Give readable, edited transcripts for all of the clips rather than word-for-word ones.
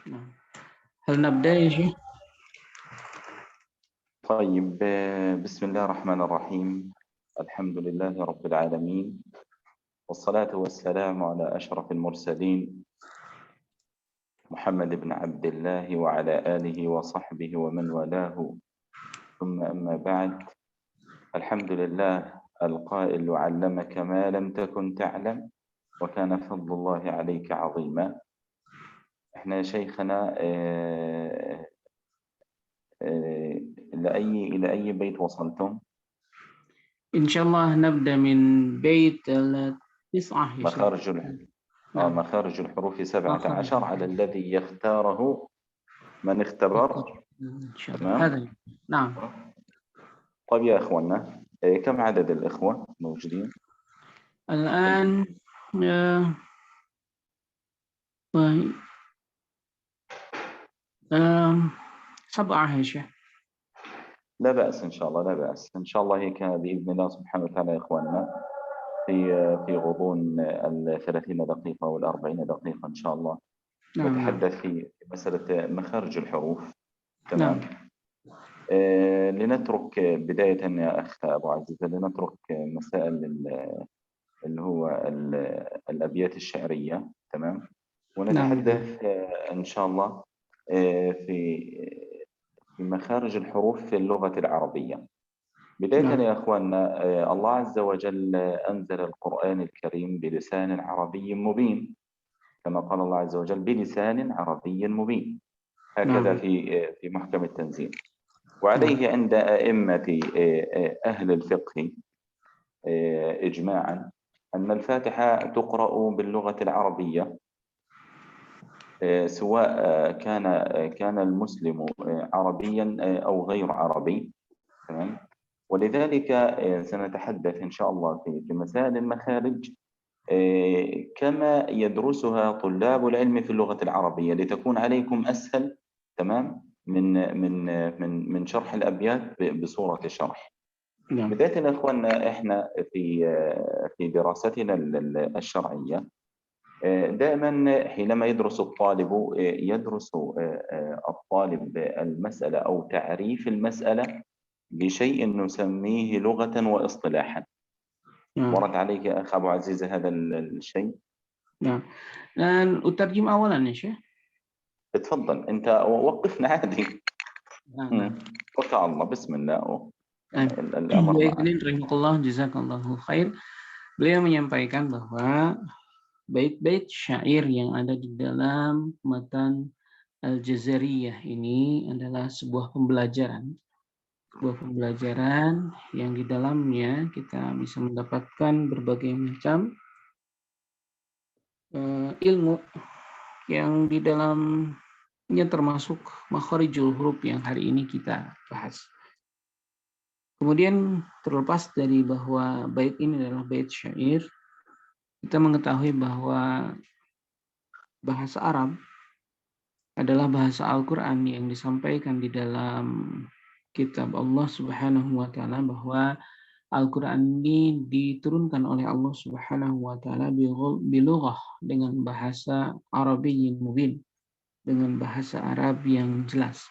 نعم. هل نبدأ يا شيخ؟ طيب، بسم الله الرحمن الرحيم. الحمد لله رب العالمين، والصلاة والسلام على أشرف المرسلين محمد بن عبد الله وعلى آله وصحبه ومن والاه، ثم أما بعد. الحمد لله القائل: علمك ما لم تكن تعلم وكان فضل الله عليك عظيما. احنا يا شيخنا إلى أي بيت وصلتم؟ إن شاء الله نبدأ من بيت 9 يا شيخ. نعم. مخارج الحروف 17 على الذي يختاره من اختبر. إن شاء الله. تمام. هذا. نعم. طيب يا إخوانا، كم عدد الإخوة موجودين الآن طيب. 7 يا شيخ. لا بأس إن شاء الله، لا بأس إن شاء الله. هيك بإذن الله سبحانه وتعالى يا إخواننا في غضون 30 دقيقة وال 40 دقيقة إن شاء الله نعم. نتحدث في مسألة مخارج الحروف. تمام. نعم. لنترك بداية يا أخ أبو عزيزة، لنترك مسائل اللي هو الأبيات الشعرية. تمام. نعم. ونتحدث إن شاء الله في مخارج الحروف في اللغة العربية. بداية نعم. يا أخواننا، الله عز وجل أنزل القرآن الكريم بلسان عربي مبين، كما قال الله عز وجل: بلسان عربي مبين، هكذا نعم. في محكم التنزيل. وعليه عند أئمة أهل الفقه إجماعا أن الفاتحة تقرأ باللغة العربية، سواء كان المسلم عربيا أو غير عربي. تمام. ولذلك سنتحدث إن شاء الله في مسائل المخارج كما يدرسها طلاب العلم في اللغة العربية، لتكون عليكم أسهل. تمام. من شرح الأبيات بصورة الشرح. نعم. بداية يا إخواننا، إحنا في دراستنا الشرعية دائما حينما يدرس الطالب يدرس الطالب المسألة أو تعريف المسألة بشيء نسميه لغة واصطلاحا. نعم. ورد عليك يا أخ أبو عزيز هذا الشيء؟ نعم. Dan أترجم أولا يا شيخ. تفضل أنت، وقفنا عادي. نعم. وكا الله، بسم الله. الأمر Baik, معك. ini rahimahullah, jazakallahu khair. Beliau menyampaikan bahwa bait-bait syair yang ada di dalam matan Al-Jazariyah ini adalah sebuah pembelajaran yang di dalamnya kita bisa mendapatkan berbagai macam ilmu yang di dalamnya termasuk makharijul huruf yang hari ini kita bahas. Kemudian terlepas dari bahwa bait ini adalah bait syair, kita mengetahui bahwa bahasa Arab adalah bahasa Al-Quran yang disampaikan di dalam kitab Allah Subhanahu wa Ta'ala, bahwa Al-Quran ini diturunkan oleh Allah Subhanahu wa Ta'ala bilughah, dengan bahasa Arabiyyin mubin, dengan bahasa Arab yang jelas.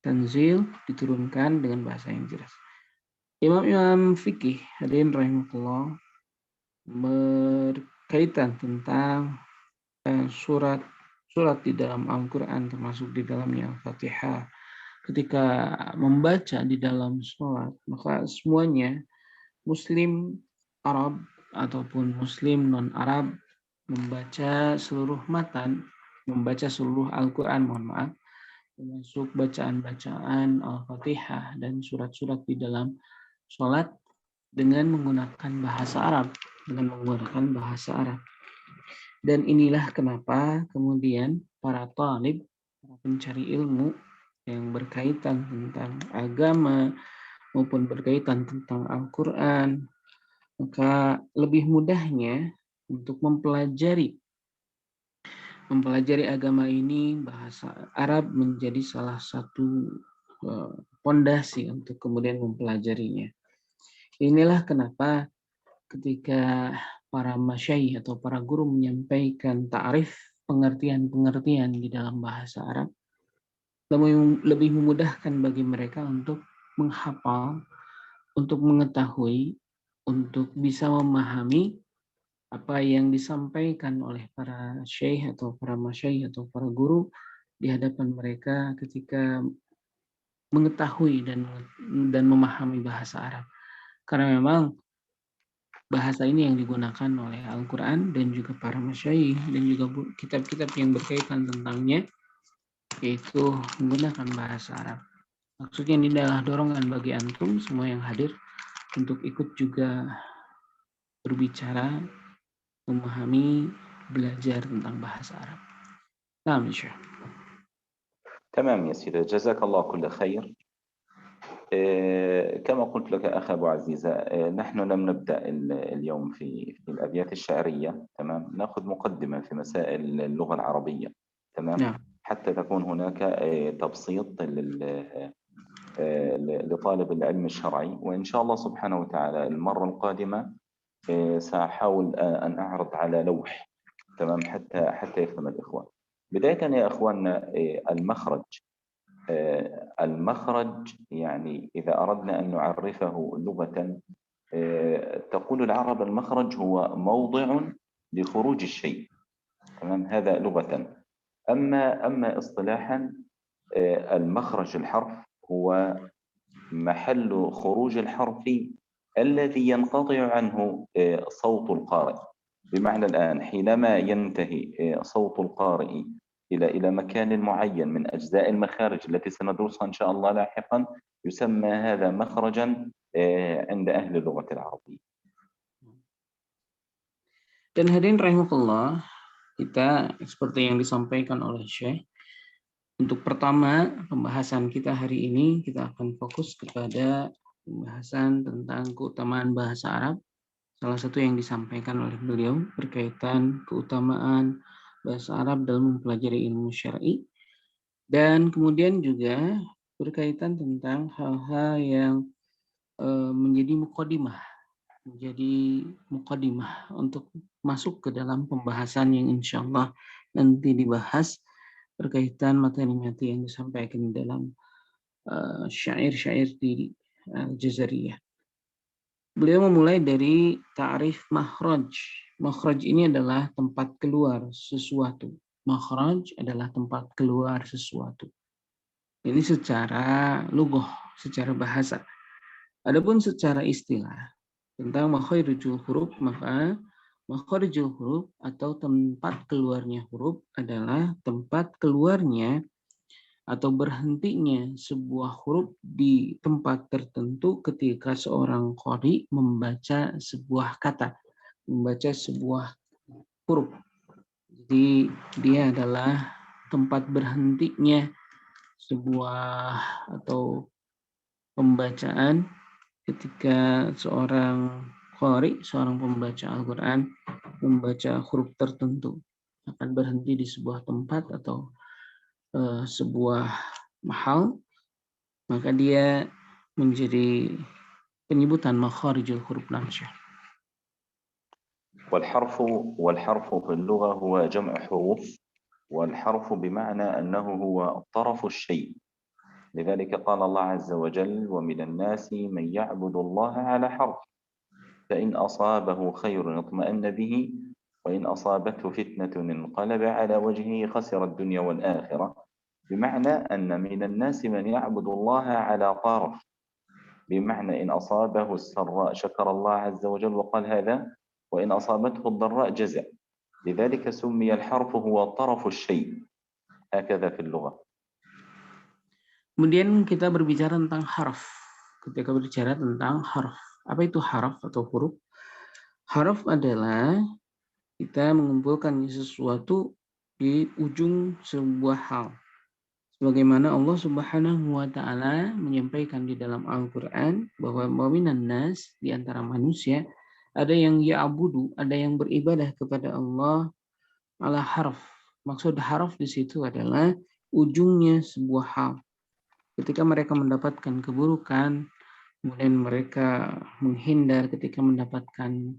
Tanzil diturunkan dengan bahasa yang jelas. Imam-imam fikih hadirin rahimahullah berkaitan tentang surat di dalam Al-Quran, termasuk di dalamnya Al-Fatihah. Ketika membaca di dalam sholat, maka semuanya Muslim Arab ataupun Muslim non-Arab membaca seluruh matan, membaca seluruh Al-Quran, termasuk bacaan-bacaan Al-Fatihah dan surat-surat di dalam sholat dengan menggunakan bahasa Arab, Dan inilah kenapa kemudian para talib, para pencari ilmu yang berkaitan tentang agama maupun berkaitan tentang Al-Quran, maka lebih mudahnya untuk mempelajari agama ini, bahasa Arab menjadi salah satu pondasi untuk kemudian mempelajarinya. Inilah kenapa ketika para masyayikh atau para guru menyampaikan ta'rif pengertian-pengertian di dalam bahasa Arab, lebih memudahkan bagi mereka untuk menghafal, untuk mengetahui, untuk bisa memahami apa yang disampaikan oleh para syekh atau para masyayikh atau para guru di hadapan mereka ketika mengetahui dan memahami bahasa Arab. Karena memang bahasa ini yang digunakan oleh Al-Quran dan juga para masyayikh dan juga kitab-kitab yang berkaitan tentangnya, yaitu menggunakan bahasa Arab. Maksudnya ini adalah dorongan bagi antum semua yang hadir untuk ikut juga berbicara, memahami, belajar tentang bahasa Arab. Nah, Syekh. تمام يا سيدي، جزاك الله كل خير. كما قلت لك أخ أبو عزيزة، نحن لم نبدأ اليوم في الأبيات الشعرية، تمام، نأخذ مقدمة في مسائل اللغة العربية، تمام، نعم. حتى تكون هناك تبسيط لطالب العلم الشرعي. وإن شاء الله سبحانه وتعالى المرة القادمة سأحاول أن أعرض على لوح، تمام، حتى يفهم الإخوان. بداية يا أخواننا، المخرج يعني إذا أردنا أن نعرفه لغة، تقول العرب المخرج هو موضع لخروج الشيء، تمام، هذا لغة. أما اصطلاحا، المخرج الحرف هو محل خروج الحرف الذي ينقطع عنه صوت القارئ. بمعنى الآن حينما ينتهي صوت القارئ إلى مكان معين من أجزاء المخارج التي سندرسها إن شاء الله لاحقا، يسمى هذا مخرجا عند أهل اللغة العربية. Dan hadirin rahimakumullah, kita seperti yang disampaikan oleh Syekh, untuk pertama pembahasan kita hari ini kita akan fokus kepada pembahasan tentang keutamaan bahasa Arab. Salah satu yang disampaikan oleh beliau berkaitan keutamaan bahasa Arab dalam mempelajari ilmu syar'i, dan kemudian juga berkaitan tentang hal-hal yang menjadi mukadimah untuk masuk ke dalam pembahasan yang insya Allah nanti dibahas berkaitan materi-materi yang disampaikan dalam syair-syair di Jazariyah. Beliau memulai dari ta'rif makhraj. Makhraj ini adalah tempat keluar sesuatu. Makhraj adalah tempat keluar sesuatu. Ini secara lughah, secara bahasa. Adapun secara istilah tentang makharijul huruf, maka makharijul huruf atau tempat keluarnya huruf adalah tempat keluarnya atau berhentinya sebuah huruf di tempat tertentu ketika seorang qari membaca sebuah kata, membaca sebuah huruf. Jadi dia adalah tempat berhentinya sebuah atau pembacaan ketika seorang qari, seorang pembaca Al-Quran, membaca huruf tertentu, akan berhenti di sebuah tempat atau sebuah mahal, maka dia menjadi penyebutan makharijul huruf. Namsyah. والحرف في اللغة هو جمع حروف، والحرف بمعنى أنه هو طرف الشيء. لذلك قال الله عز وجل: ومن الناس من يعبد الله على حرف، فإن أصابه خير اطمأن به، وإن أصابته فتنة انقلب على وجهه خسر الدنيا والآخرة. بمعنى أن من الناس من يعبد الله على طرف، بمعنى إن أصابه السراء شكر الله عز وجل وقال هذا، وإن أصابته الضراء جزع. لذلك سمي الحرف هو طرف الشيء، هكذا في اللغة. Kemudian kita berbicara tentang harf. Ketika berbicara tentang harf, apa itu harf atau huruf? Harf adalah kita mengumpulkan sesuatu di ujung sebuah hal. Sebagaimana Allah Subhanahu wa taala menyampaikan di dalam Al-Qur'an bahwa waminan nas, di antara manusia ada yang ya'budu, ada yang beribadah kepada Allah ala harf. Maksud harf di situ adalah ujungnya sebuah hal. Ketika mereka mendapatkan keburukan, kemudian mereka menghindar. Ketika mendapatkan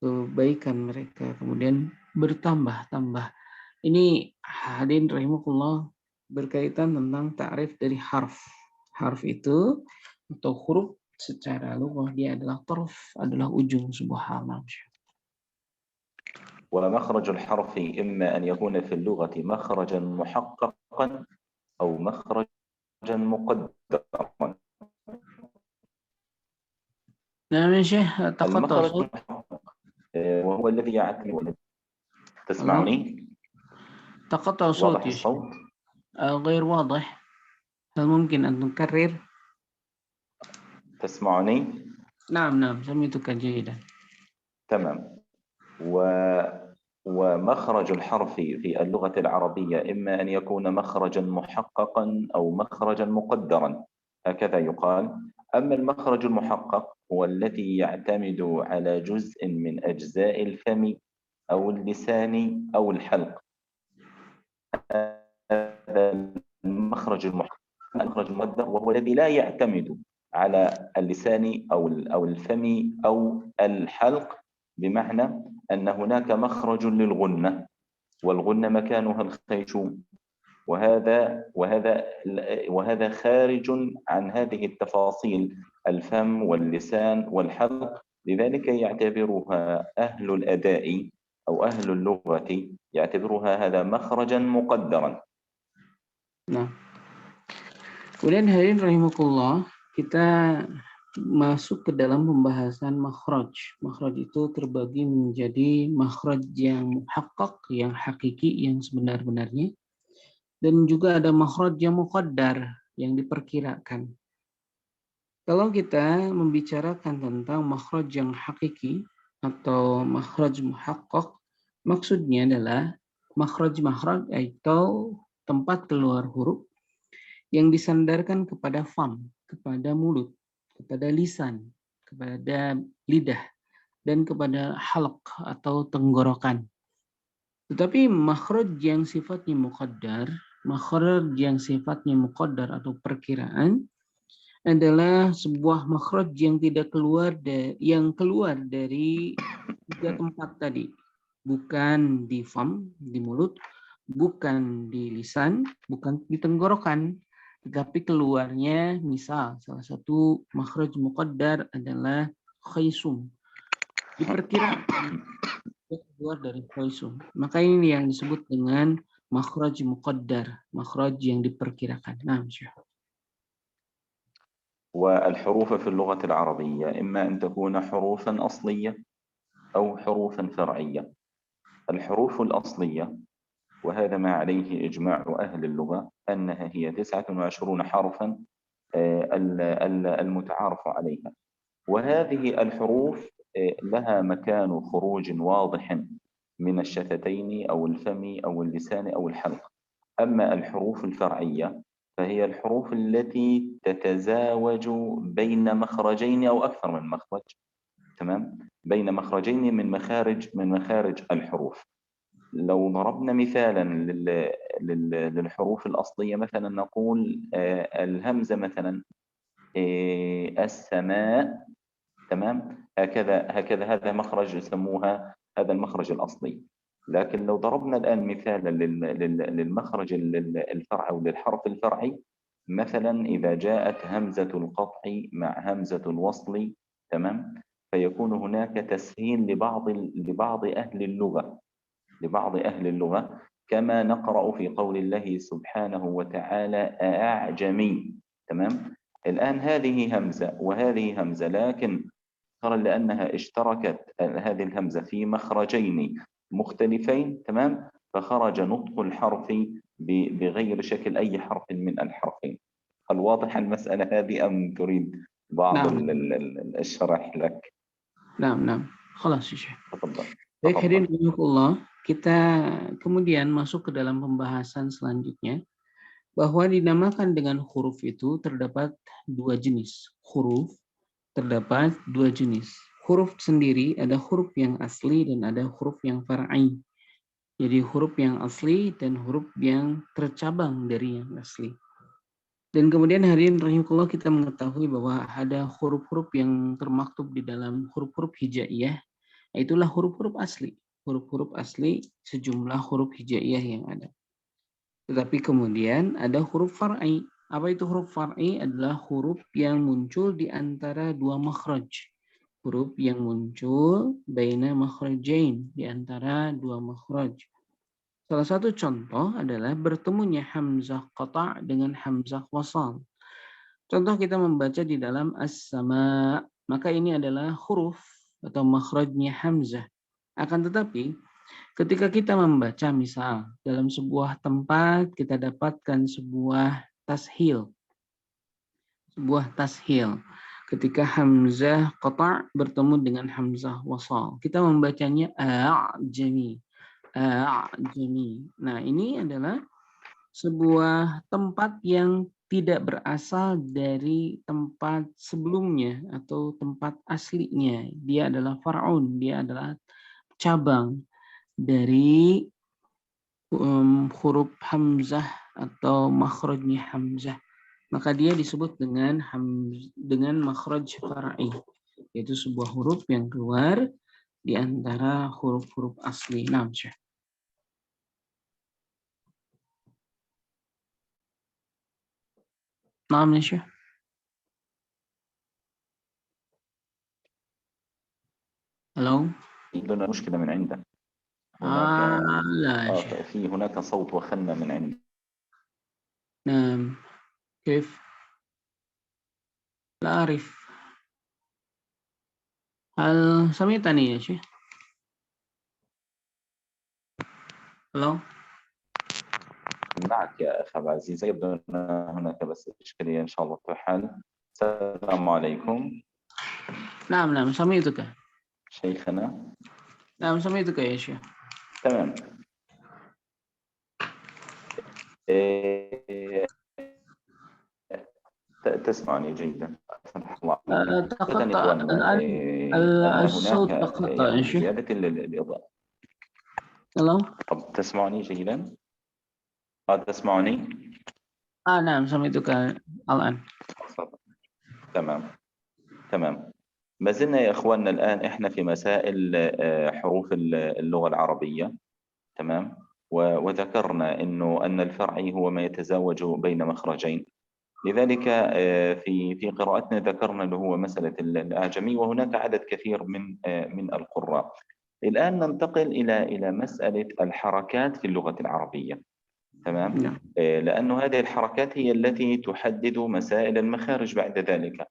kebaikan, mereka kemudian bertambah-tambah. Ini hadirin rahimakumullah berkaitan tentang ta'rif dari harf. Harf itu atau huruf secara lughah dia adalah taraf, adalah ujung sebuah hal. ومخرج الحرف إما أن يكون في اللغة مخرجا محققا أو مخرجا مقدرا. نعم يا شيخ، تقطع المخرج صوت. المحقق وهو الذي يعتمد. الله، تسمعني؟ تقطع صوت واضح يا شيخ، الصوت؟ غير واضح. هل ممكن أن تكرر؟ تسمعني؟ نعم سمعتك جيدا. تمام. ومخرج الحرف في اللغة العربية إما أن يكون مخرجا محققا أو مخرجا مقدرا، هكذا يقال. أما المخرج المحقق هو الذي يعتمد على جزء من أجزاء الفم أو اللسان أو الحلق. هذا المخرج المحقق. المخرج المقدر وهو الذي لا يعتمد على اللسان أو الفم أو الحلق، بمعنى أن هناك مخرج للغنة والغنة مكانها الخيشوم، وهذا خارج عن هذه التفاصيل، الفم واللسان والحلق. لذلك يعتبرها أهل الأداء أو أهل اللغة يعتبرها هذا مخرجا مقدرا. Nah, kemudian hadirin rahimakumullah, kita masuk ke dalam pembahasan makhraj. Makhraj itu terbagi menjadi makhraj yang muhaqqaq, yang hakiki, yang sebenar-benarnya, dan juga ada makhraj yang muqaddar, yang diperkirakan. Kalau kita membicarakan tentang makhraj yang hakiki atau makhraj muhaqqaq, maksudnya adalah makhraj atau tempat keluar huruf yang disandarkan kepada fam, kepada mulut, kepada lisan, kepada lidah, dan kepada halq atau tenggorokan. Tetapi makhraj yang sifatnya muqaddar atau perkiraan adalah sebuah makhraj yang keluar dari tiga tempat tadi, bukan di fam, di mulut, bukan di lisan, bukan di tenggorokan, tetapi keluarnya, misal salah satu makhraj muqaddar adalah khaisum, diperkirakan keluar dari khaisum, maka ini yang disebut dengan makhraj muqaddar, makhraj yang diperkirakan. Nah, Syekh. والحروف في اللغة العربية إما أن تكون حروفا أصلية أو حروفا فرعية. الحروف الأصلية، وهذا ما عليه إجماع أهل اللغة، أنها هي 29 حرفا المتعارف عليها، وهذه الحروف لها مكان خروج واضح من الشفتين أو الفم أو اللسان أو الحلق. أما الحروف الفرعية فهي الحروف التي تتزاوج بين مخرجين أو أكثر من مخرج، تمام، بين مخرجين من مخارج الحروف. لو ضربنا مثالا للحروف الأصلية، مثلا نقول الهمزة مثلا السماء، تمام، هكذا هذا مخرج يسموها هذا المخرج الأصلي. لكن لو ضربنا الآن مثالا للمخرج الفرعي أو للحرف الفرعي، مثلا إذا جاءت همزة القطع مع همزة الوصل، تمام، فيكون هناك تسهيل لبعض أهل اللغة، كما نقرأ في قول الله سبحانه وتعالى أعجمي، تمام. الآن هذه همزة وهذه همزة، لكن ترى لأنها اشتركت هذه الهمزة في مخرجين مختلفين، تمام، فخرج نطق الحرف بغير شكل أي حرف من الحرفين. هل واضح المسألة هذه أم تريد بعض الشرح لك؟ نعم. خلاص يا شيخ. تفضل. Baik, hadirin rahimakumullah, kita kemudian masuk ke dalam pembahasan selanjutnya, bahwa dinamakan dengan huruf itu terdapat dua jenis. Huruf sendiri ada huruf yang asli dan ada huruf yang far'i. Jadi huruf yang asli dan huruf yang tercabang dari yang asli. Dan kemudian hadirin rahimakumullah, kita mengetahui bahwa ada huruf-huruf yang termaktub di dalam huruf-huruf hijaiyah, itulah huruf-huruf asli. huruf-huruf asli sejumlah huruf hijaiyah yang ada. Tetapi kemudian ada huruf far'i. Apa itu huruf far'i? Adalah huruf yang muncul di antara dua makhraj. Huruf yang muncul baina makhrajain, di antara dua makhraj. Salah satu contoh adalah bertemunya hamzah qata' dengan hamzah wasal. Contoh kita membaca di dalam as-sama, maka ini adalah huruf atau makhrajnya hamzah. Akan tetapi ketika kita membaca misal dalam sebuah tempat kita dapatkan sebuah tashil. Sebuah tashil. Ketika hamzah qata' bertemu dengan hamzah wasal, kita membacanya a'jami. A'jami. Nah, ini adalah sebuah tempat yang tidak berasal dari tempat sebelumnya atau tempat aslinya. Dia adalah far'un, dia adalah cabang dari huruf hamzah atau makhrajnya hamzah. Maka dia disebut dengan makhraj far'i, yaitu sebuah huruf yang keluar di antara huruf-huruf asli. Naam, Syekh. نعم يا شيخ. هلو. عندنا مشكلة من عندك. هناك لا يا شيخ. في هناك صوت وخلنا من عندك. نعم. كيف؟ لا أعرف. هل سمعتني يا شيخ؟ هلو. معك يا أخ عبد العزيز، يبدو أن هناك بس إشكالية، إن شاء الله تحل. السلام عليكم. نعم نعم سمعتك. شيخنا. نعم سمعتك يا شيخ. تمام. تسمعني جيدا. تقطع الآن الصوت تقطع يا شيخ. زيادة الإضاءة. هلو. طب تسمعني جيدا؟ تسمعني؟ نعم سمعتك الآن. تمام. ما زلنا يا إخواننا الآن إحنا في مسائل حروف اللغة العربية. تمام. وذكرنا أن الفرعي هو ما يتزاوج بين مخرجين. لذلك في قراءتنا ذكرنا اللي هو مسألة الأعجمي، وهناك عدد كثير من القراء. الآن ننتقل إلى مسألة الحركات في اللغة العربية. تمام. لأن هذه الحركات هي التي تحدد مسائل المخارج بعد ذلك.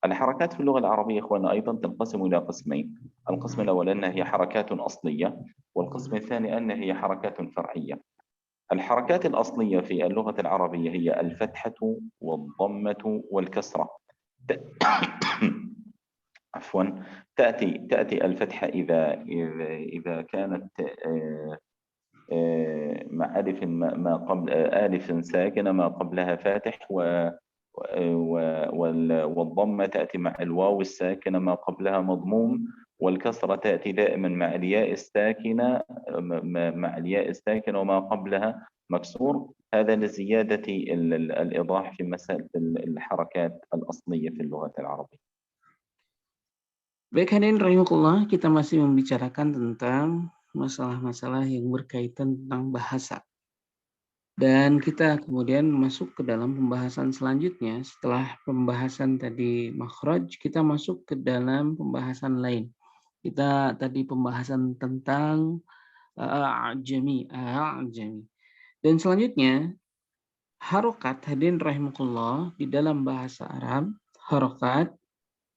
الحركات في اللغة العربية إخوانا أيضا تنقسم إلى قسمين. القسم الأول أنها هي حركات أصلية، والقسم الثاني أنها هي حركات فرعية. الحركات الأصلية في اللغة العربية هي الفتحة والضمة والكسرة. عفوا. تأتي الفتحة إذا كانت مع ألف ما قبل ألف ساكنة ما قبلها فاتح، والضمة تأتي مع الواو الساكنة ما قبلها مضموم، والكسرة تأتي دائما مع الياء الساكنة وما قبلها مكسور. هذا لزيادة الإيضاح في مسألة الحركات الأصلية في اللغة العربية. Baik hadirin rahimakumullah, kita masih membicarakan tentang masalah-masalah yang berkaitan tentang bahasa. Dan kita kemudian masuk ke dalam pembahasan selanjutnya. Setelah pembahasan tadi makhraj, kita masuk ke dalam pembahasan lain. Kita tadi pembahasan tentang a'jami. Dan selanjutnya, harokat, hadirin rahimakumullah, di dalam bahasa Arab, harokat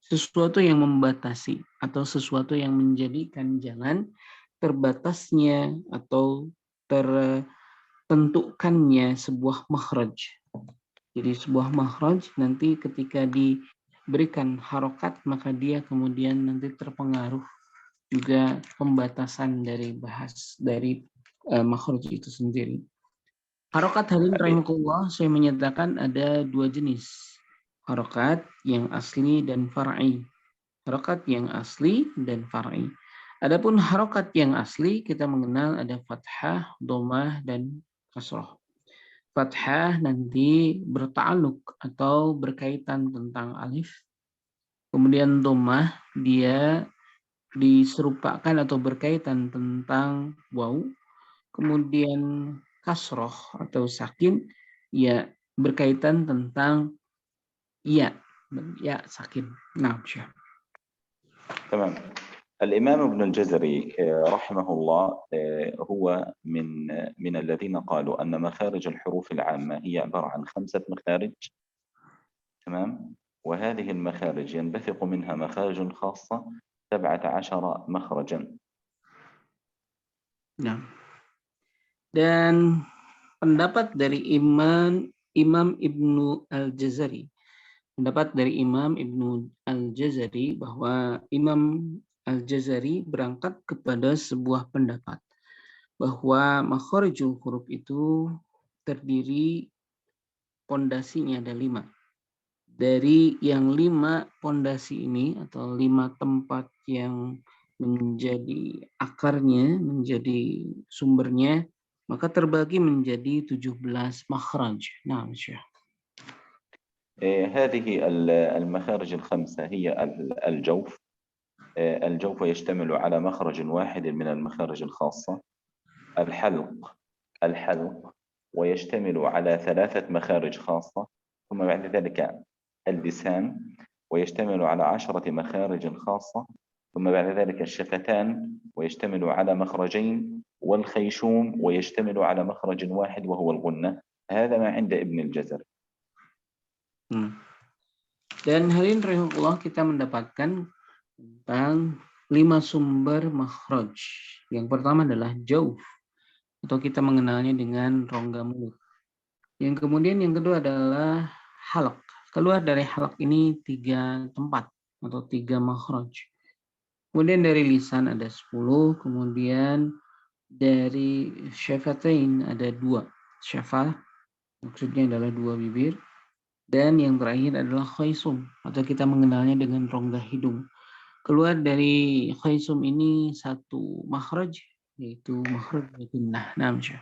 sesuatu yang membatasi atau sesuatu yang menjadikan jalan terbatasnya atau tertentukannya sebuah makhraj. Jadi sebuah makhraj nanti ketika diberikan harokat maka dia kemudian nanti terpengaruh juga pembatasan dari makhraj itu sendiri. Harokat hadirin rahimakumullah, saya menyatakan ada dua jenis. Harokat yang asli dan far'i. Harokat yang asli dan far'i. Adapun harokat yang asli kita mengenal ada fathah, dhammah, dan kasrah. Fathah nanti berta'aluk atau berkaitan tentang alif. Kemudian dhammah dia diserupakan atau berkaitan tentang waw, kemudian kasroh atau sakin, ya berkaitan tentang ya, ya sakin. Nah, Syekh. تمام. الإمام ابن الجزري رحمه الله هو من الذين قالوا أن مخارج الحروف العامة هي عبارة عن 5 مخارج. تمام. وهذه المخارج ينبثق منها مخارج خاصة 17 مخرجا. Nah, dan pendapat dari Imam Ibnu Al-Jazari, pendapat dari Imam Ibnu Al-Jazari bahwa Imam Al-Jazari berangkat kepada sebuah pendapat bahwa makharijul huruf itu terdiri, pondasinya ada 5. Dari yang 5 pondasi ini atau 5 tempat yang menjadi akarnya, menjadi sumbernya, maka terbagi menjadi 17 makhraj. Nah, Syekh. هذه المخارج الخمسة هي الجوف. الجوف يشتمل على مخرج واحد من المخارج الخاصة. الحلق ويشتمل على 3 مخارج خاصة. ثم بعد ذلك اللسان ويشتمل على 10 مخارج خاصة. ثم بعد ذلك الشفتان ويشتمل على مخرجين. والخيشوم ويشتمل على مخرج واحد وهو الغنة. هذا ما عند ابن الجزري. Dan hadirin rahimahullah, kita mendapatkan tentang 5 sumber makhraj. Yang pertama adalah jauf, atau kita mengenalnya dengan rongga mulut. Yang kemudian yang kedua adalah halq. Keluar dari halq ini 3 tempat atau 3 makhraj. Kemudian dari lisan ada 10, kemudian dari syafatain ada 2. Syafah maksudnya adalah 2 bibir. Dan yang terakhir adalah khaisum, atau kita mengenalnya dengan rongga hidung. Keluar dari khaisum ini 1 makhraj, yaitu makhraj gunnah. Naam, Syekh.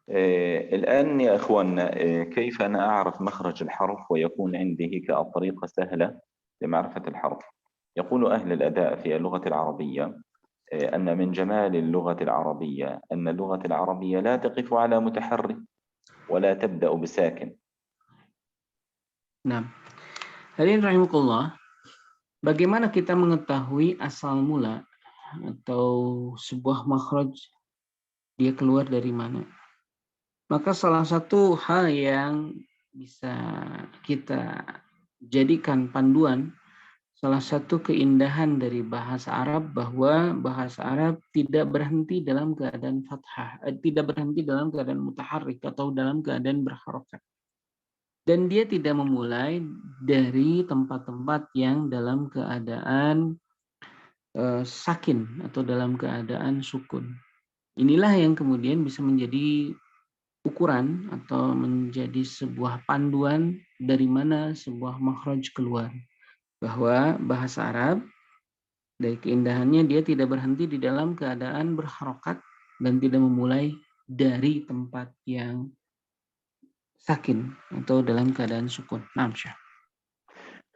الآن يا أخواننا كيف أنا أعرف مخرج الحرف ويكون عندي هيك الطريقة سهلة لمعرفة الحرف؟ يقول أهل الأداء في اللغة العربية أن من جمال اللغة العربية أن اللغة العربية لا تقف على متحرك ولا تبدأ بساكن. Nah, hadirin rahimakumullah, bagaimana kita mengetahui asal mula atau sebuah makhraj dia keluar dari mana? Maka salah satu hal yang bisa kita jadikan panduan, salah satu keindahan dari bahasa Arab, bahwa bahasa Arab tidak berhenti dalam keadaan fathah, tidak berhenti dalam keadaan mutaharrik atau dalam keadaan berharokat. Dan dia tidak memulai dari tempat-tempat yang dalam keadaan sakin atau dalam keadaan sukun. Inilah yang kemudian bisa menjadi ukuran atau menjadi sebuah panduan dari mana sebuah makhraj keluar. Bahwa bahasa Arab dari keindahannya dia tidak berhenti di dalam keadaan berharokat dan tidak memulai dari tempat yang sakin atau dalam keadaan sukun. Naam, Syekh.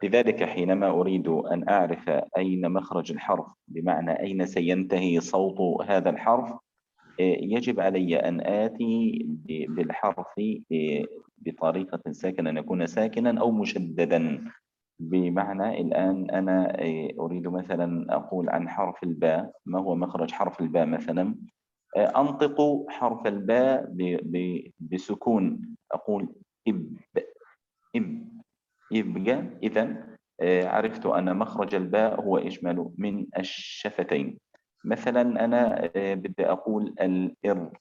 لذلك حينما أريد أن أعرف أين مخرج الحرف بمعنى أين سينتهي صوت هذا الحرف يجب علي أن آتي بالحرف بطريقة ساكنة، أن يكون ساكنا أو مشددا. بمعنى الآن أنا أريد مثلا أقول عن حرف الباء، ما هو مخرج حرف الباء مثلا؟ أنطق حرف الباء بسكون، أقول إبقى. إذن عرفت أن مخرج الباء هو إجمال من الشفتين. مثلا أنا بدي أقول الإر،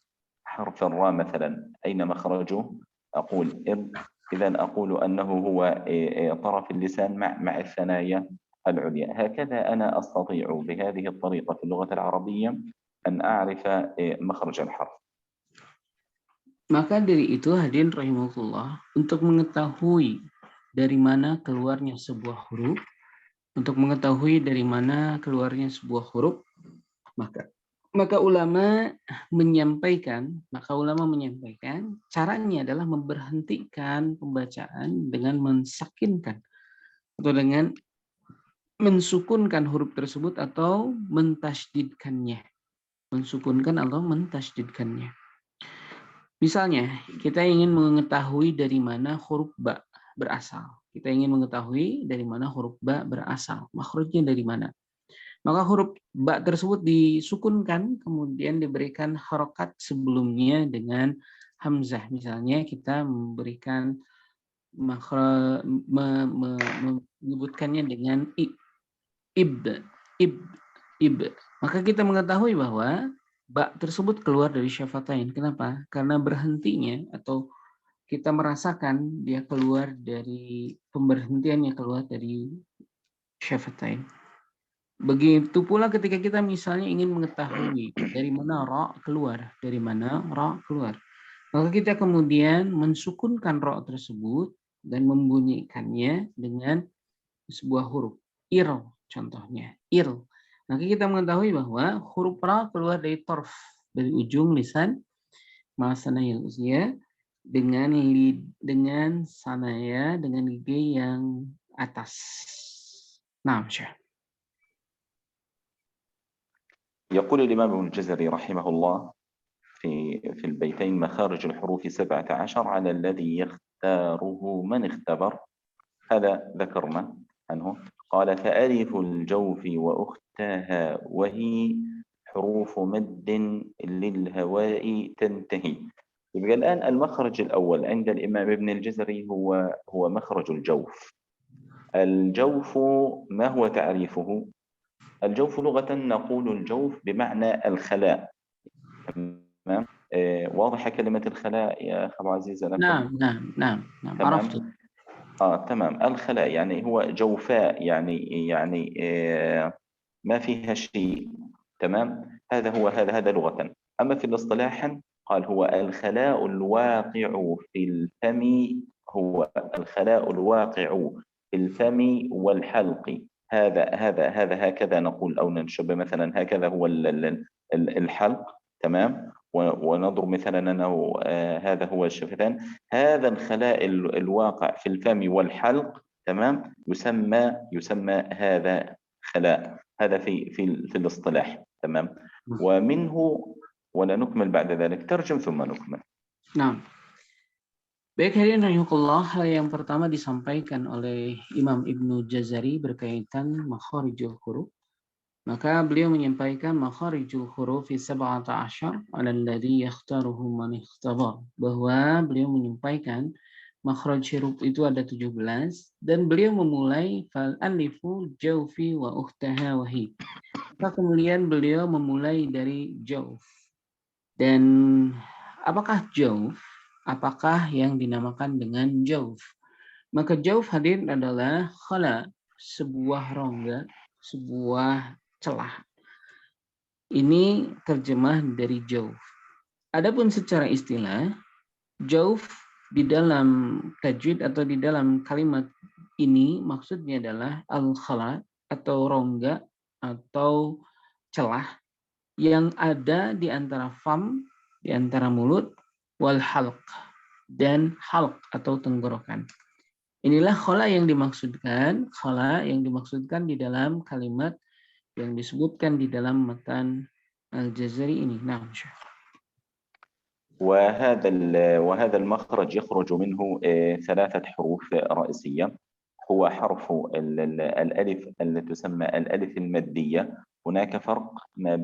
حرف الراء مثلا أين مخرجه؟ أقول إر. إذن أقول أنه هو طرف اللسان مع الثنايا العليا. هكذا أنا أستطيع بهذه الطريقة في اللغة العربية أن أعرف مخرج الحرف. Maka dari itu hadirin rahimahullah, untuk mengetahui dari mana keluarnya sebuah huruf, untuk mengetahui dari mana keluarnya sebuah huruf, maka ulama menyampaikan caranya adalah memberhentikan pembacaan dengan mensakinkan atau dengan mensukunkan huruf tersebut atau mentasydidkannya. Mensukunkan atau mentasydidkannya. Misalnya, kita ingin mengetahui dari mana huruf ba berasal. Kita ingin mengetahui dari mana huruf ba berasal. Makhrajnya dari mana. Maka huruf ba tersebut disukunkan, kemudian diberikan harokat sebelumnya dengan hamzah. Misalnya kita memberikan menyebutkannya dengan ib, ib, ib. Maka kita mengetahui bahwa ba tersebut keluar dari syafatain. Kenapa? Karena berhentinya atau kita merasakan dia keluar dari pemberhentiannya keluar dari syafatain. Begitu pula ketika kita misalnya ingin mengetahui dari mana ra keluar, dari mana ra keluar. Maka kita kemudian mensukunkan ra tersebut dan membunyikannya dengan sebuah huruf. Ir contohnya, ir. Maka kita mengetahui bahwa huruf ra keluar dari torf, dari ujung lisan masanaya usia dengan sanaya dengan gigi yang atas. Nah, Syekh. يقول الإمام ابن الجزري رحمه الله في البيتين: مخارج الحروف 17 على الذي يختاره من اختبر. هذا ذكرنا عنه. قال: فألف الجوف وأختها وهي حروف مد للهواء تنتهي. يبقى الآن المخرج الأول عند الإمام ابن الجزري هو مخرج الجوف. الجوف ما هو تعريفه؟ الجوف لغة نقول الجوف بمعنى الخلاء. تمام. واضحة كلمة الخلاء يا أخ أبو عزيز لكم؟ نعم عرفت. تمام. الخلاء يعني هو جوفاء، يعني ما فيها شيء. تمام. هذا لغة. أما في الاصطلاح قال هو الخلاء الواقع في الفم، هو الخلاء الواقع في الفم والحلق. هذا هكذا نقول أو ننشب مثلا، هكذا هو الحلق. تمام. ونضرب مثلا أنه هذا هو الشفتان. هذا الخلاء الواقع في الفم والحلق، تمام، يسمى هذا خلاء. هذا في الاصطلاح. تمام. ومنه ولا نكمل بعد ذلك، ترجم ثم نكمل. Nah, baik hadirin rahimakumullah, hal yang pertama disampaikan oleh Imam Ibnu Jazari berkaitan makharijul huruf. Maka beliau menyampaikan makharijul huruf fi 17 ala alladhi yakhtaruhu man ikhtabar, bahwa beliau menyampaikan makhraj huruf itu ada 17 dan beliau memulai fal alifu jawfi wa ukhtaha wahi. Maka kemudian beliau memulai dari jawf. Dan apakah jawf? Apakah yang dinamakan dengan jawf? Maka jawf hadirin adalah khala, sebuah rongga, sebuah celah. Ini terjemah dari jawf. Adapun secara istilah, jawf di dalam tajwid atau di dalam kalimat ini maksudnya adalah al-khala atau rongga atau celah yang ada di antara fam, di antara mulut, wal halq, dan halq atau tenggorokan. Inilah khala yang dimaksudkan di dalam kalimat yang disebutkan di dalam matan Al-Jazari ini. Nah, وهذا المخرج يخرج منه 3 حروف رئيسية. هو حرف الألف التي تسمى الألف المادية. هناك فرق ما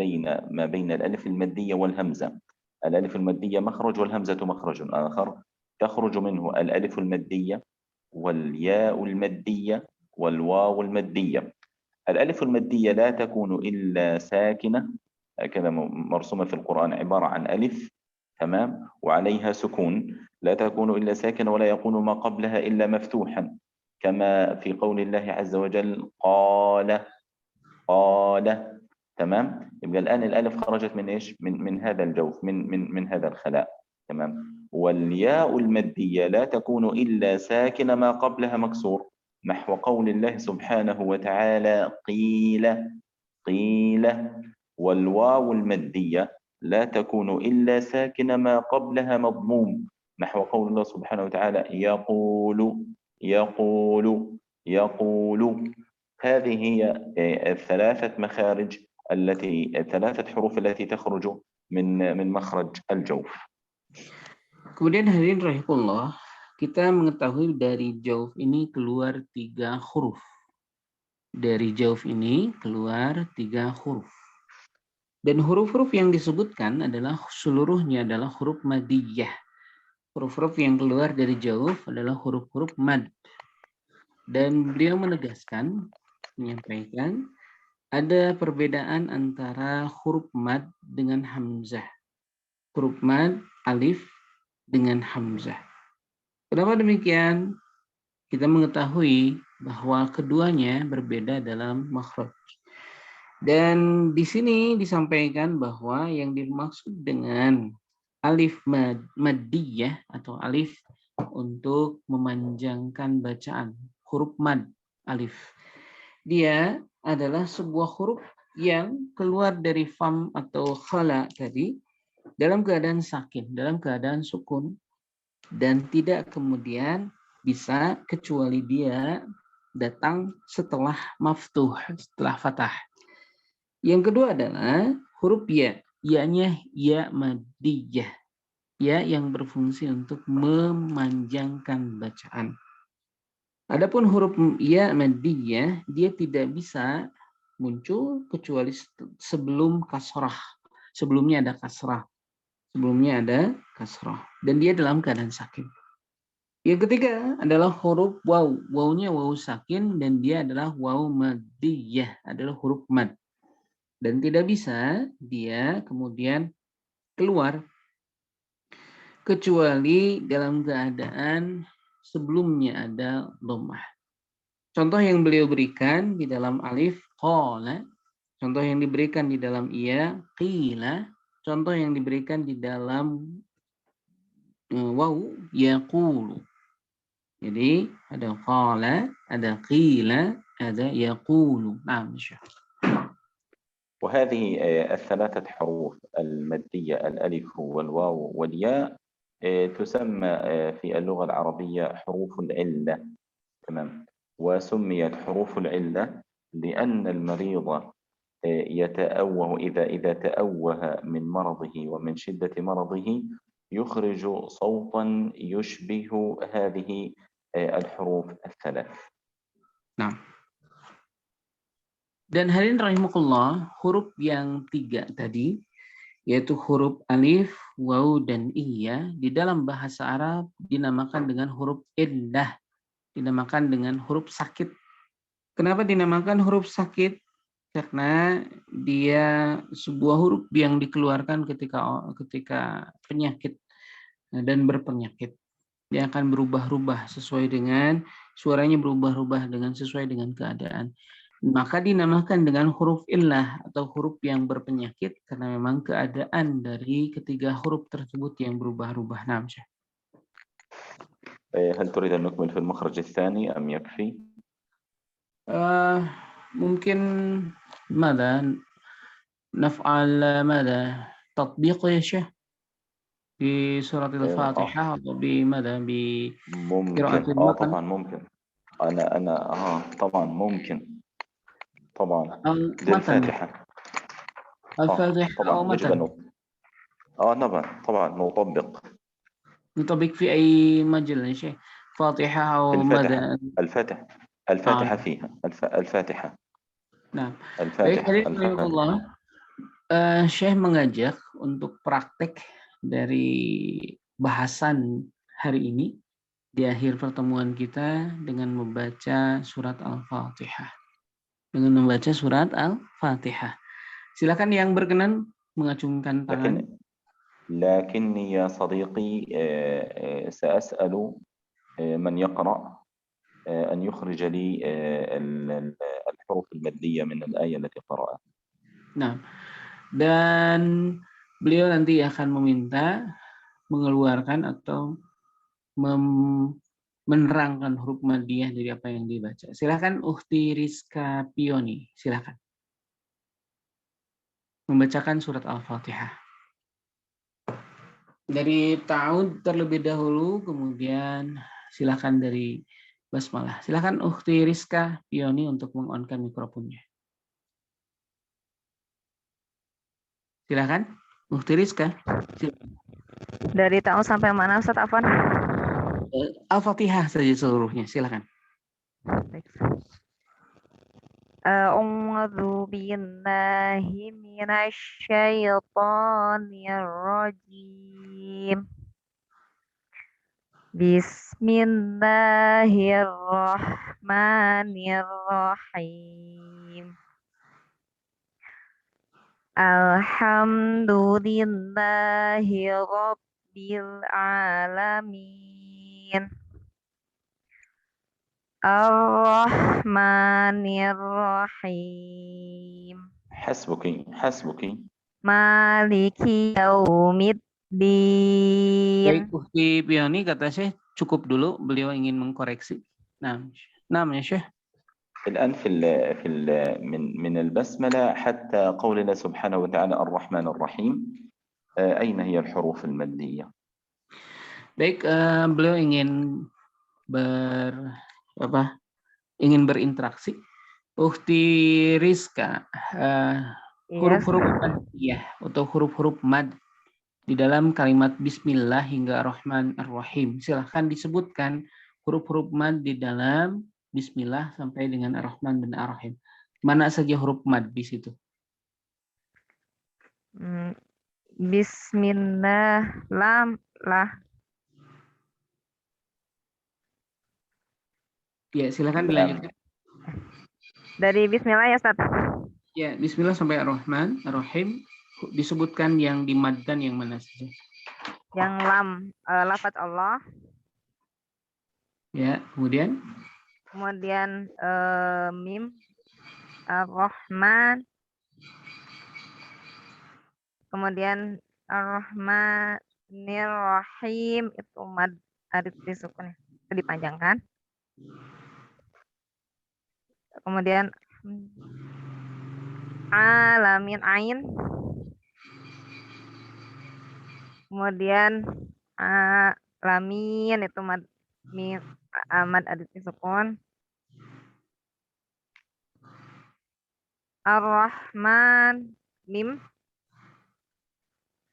بين الألف المادية والهمزة. الألف المادية مخرج والهمزة مخرج آخر. تخرج منه الألف المادية والياء المادية والواو المادية. الألف المادية لا تكون إلا ساكنة، هكذا مرسومة في القرآن، عبارة عن ألف، تمام، وعليها سكون، لا تكون إلا ساكنة ولا يكون ما قبلها إلا مفتوحا، كما في قول الله عز وجل قال. تمام. يبقى الآن الألف خرجت من إيش؟ من هذا الجوف، من هذا الخلاء. تمام. والياء المادية لا تكون إلا ساكنة ما قبلها مكسور، نحو قول الله سبحانه وتعالى قيل. والواو المادية لا تكون إلا ساكنة ما قبلها مضموم، نحو قول الله سبحانه وتعالى يقول. هذه هي الثلاثة مخارج الثلاثة حروف التي تخرج من مخرج الجوف. Kemudian hadirin rahimahullah, kita mengetahui dari jauf ini keluar 3 huruf. Dari jauf ini keluar 3 huruf. Dan huruf-huruf yang disebutkan adalah seluruhnya adalah huruf madiyah. Huruf-huruf yang keluar dari jauf adalah huruf-huruf mad. Dan beliau menegaskan, menyampaikan, ada perbedaan antara huruf mad dengan hamzah. Huruf mad, alif, dengan hamzah. Kenapa demikian? Kita mengetahui bahwa keduanya berbeda dalam makhraj. Dan di sini disampaikan bahwa yang dimaksud dengan alif maddiyah atau alif untuk memanjangkan bacaan, huruf mad, alif. Dia adalah sebuah huruf yang keluar dari fam atau khala tadi dalam keadaan sakin, dalam keadaan sukun, dan tidak kemudian bisa kecuali dia datang setelah maftuh, setelah fathah. Yang kedua adalah huruf ya, ya-nya ya madiyah, ya yang berfungsi untuk memanjangkan bacaan. Adapun huruf ya madiyah, dia tidak bisa muncul kecuali sebelum kasrah. Sebelumnya ada kasrah. Sebelumnya ada kasrah. Dan dia dalam keadaan sakin. Yang ketiga adalah huruf waw. Wawnya waw sakin dan dia adalah waw madiyah, adalah huruf mad. Dan tidak bisa dia kemudian keluar kecuali dalam keadaan sebelumnya ada dhammah. Contoh yang beliau berikan di dalam alif qala, contoh yang diberikan di dalam iya qila, contoh yang diberikan di dalam waw yaqulu. Jadi ada qala, ada qila, ada yaqulu. Nah, insyaallah. وهذه الثلاثة حروف المادية الألف والواو والياء تسمى في اللغة العربية حروف العلة. تمام. وسميت حروف العلة لأن المريض يتأوه إذا تأوه من مرضه ومن شدة مرضه يخرج صوتا يشبه هذه الحروف الثلاث. Nah. Dan hadirin rahimakumullah, huruf yang 3 tadi, yaitu huruf alif, waw, dan iya, di dalam bahasa Arab dinamakan dengan huruf illah, dinamakan dengan huruf sakit. Kenapa dinamakan huruf sakit? Karena dia sebuah huruf yang dikeluarkan ketika penyakit dan berpenyakit. Dia akan berubah-ubah sesuai dengan suaranya, berubah-ubah dengan sesuai dengan keadaan. Maka dinamakan dengan huruf illah atau huruf yang berpenyakit karena memang keadaan dari ketiga huruf tersebut yang berubah-ubah. Nah, هل تريد أن نكمل في المخرج الثاني أم يكفي؟ ممكن ماذا نفعل تطبيق يا شيخ في سورة الفاتحة أو بماذا بقراءة المتن؟ طبعا ممكن. أنا طبعا ممكن. طبعا للفاتحة. الفاتحة أو متن؟ طبعا نطبق في أي مجال يا شيخ؟ فاتحة أو ماذا؟ الفاتحة فيها الفاتحة. Nah, baik, الفاتحة. Syekh mengajak untuk praktek dari bahasan hari ini di akhir pertemuan kita dengan membaca surat Al-Fatihah. Dengan membaca surat Al-Fatihah. Silakan yang berkenan mengacungkan tangan. لكني يا صديقي سأسأل من يقرأ أن يخرج لي الحروف المادية من الآية التي قرأها. Nah, dan beliau nanti akan meminta mengeluarkan atau menerangkan huruf madiyah dari apa yang dibaca. Silakan Ukhti Rizka Pioni, silakan membacakan surat Al-Fatihah. Dari Ta'ud terlebih dahulu, kemudian silakan dari basmalah. Silakan Ukhti Rizka Pioni untuk meng-on-kan mikrofonnya. Silakan Ukhti Rizka. Silakan. Dari tahun sampai mana Ustaz Afwan? Al-Fatihah saja seluruhnya. Silakan. A'udzu billahi minasy syaithanir rajim. Bismillahirrahmanirrahim. Alhamdulillahi rabbil alamin. Ar-Rahmanir-Rahim. حسبك Maliki yaumiddin. Baik, Ukhti Pioni kata Syekh cukup dulu, beliau ingin mengkoreksi. Nah ya Syekh. الآن من البسملة حتى قولنا سبحانه وتعالى الرحمن الرحيم أين هي الحروف المادية؟ Baik, beliau ingin berinteraksi. Ukhti Rizka, huruf-huruf madiyah atau huruf-huruf mad di dalam kalimat Bismillah hingga Ar-Rahman Ar-Rahim. Silahkan disebutkan huruf-huruf mad di dalam Bismillah sampai dengan Ar-Rahman dan Ar-Rahim. Mana saja huruf mad di situ? Bismillah, lam, lah. Ya, silakan dilanjutkan. Dari Bismillah ya Ustaz. Ya, Bismillah sampai Ar-Rahman Ar-Rahim disebutkan yang di mad dan yang mana saja? Yang lam, lafaz Allah. Ya, kemudian Mim, Ar-Rahman. Kemudian Ar-Rahmanir-Rahim itu mad alif disukun, itu dipanjangkan. Kemudian alamin ain. Kemudian alamin itu mad alif disukun. Ar-Rahman mim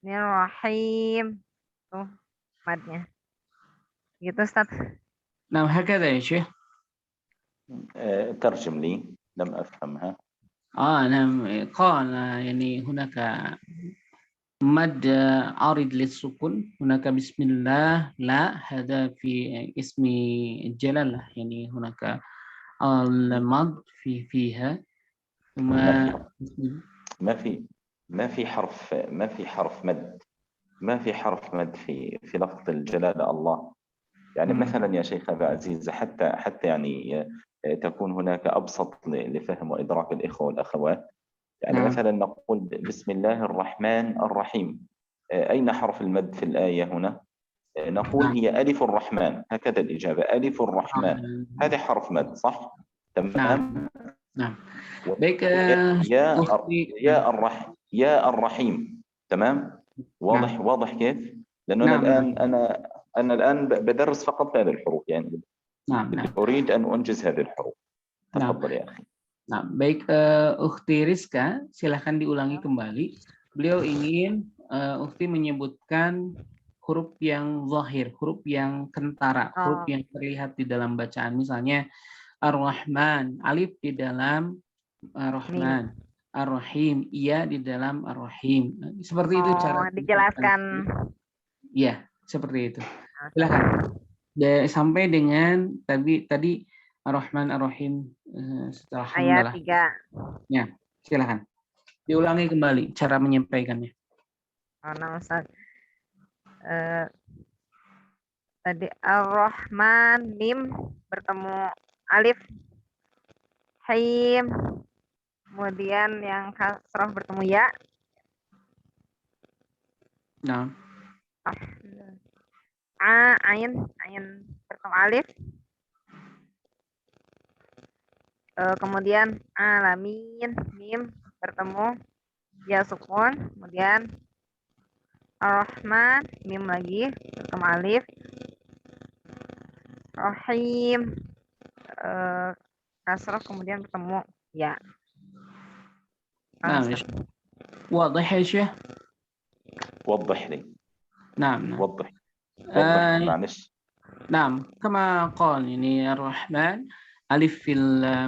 Rahim tuh madnya. Gitu Ustaz. Nah, هكذا يا شيخ. ترجم لي لم أفهمها. نعم قال يعني هناك مد عارض للسكون هناك بسم الله لا هذا في اسم الجلالة يعني هناك المد فيها ثم ما في حرف مد في لفظ الجلالة الله. يعني مثلا يا شيخ أبا عزيز حتى يعني تكون هناك أبسط لفهم وإدراك الإخوة والأخوات. يعني مثلا نقول بسم الله الرحمن الرحيم، أين حرف المد في الآية هنا؟ نقول هي ألف الرحمن، هكذا الإجابة ألف الرحمن، هذه حرف مد صح؟ تمام؟ نعم. يا الرحيم، تمام؟ واضح كيف؟ لأنه أنا الآن بدرس فقط هذه الحروف، يعني أريد أن أنجز هذه الحروف. تفضل يا أخي. Nah, baik, Ukhti Rizka, silahkan diulangi kembali. Beliau ingin Ukhti menyebutkan huruf yang zahir, huruf yang kentara, huruf yang terlihat di dalam bacaan. Misalnya Ar-Rahman, alif di dalam Ar-Rahman, Ar-Rahim, iya di dalam Ar-Rahim. Seperti itu cara dijelaskan. Iya, seperti itu. Silahkan. Sampai dengan tadi Ar-Rahman Ar-Rahim setelah ayat 3. Ya, silakan. Diulangi kembali cara menyampaikannya. Ustaz. Tadi Ar-Rahman mim bertemu alif Haim, kemudian yang kasrah bertemu ya. Nah. Ain bertemu alif. Kemudian alamin mim bertemu ya sukun, kemudian Ar-Rahman mim lagi bertemu alif. Rahim kasroh kemudian bertemu ya. نعم يا شيخ. واضح يا شيخ؟ وضح لي. نعم. وضح آه معلش. نعم كما قال يعني الرحمن ألف في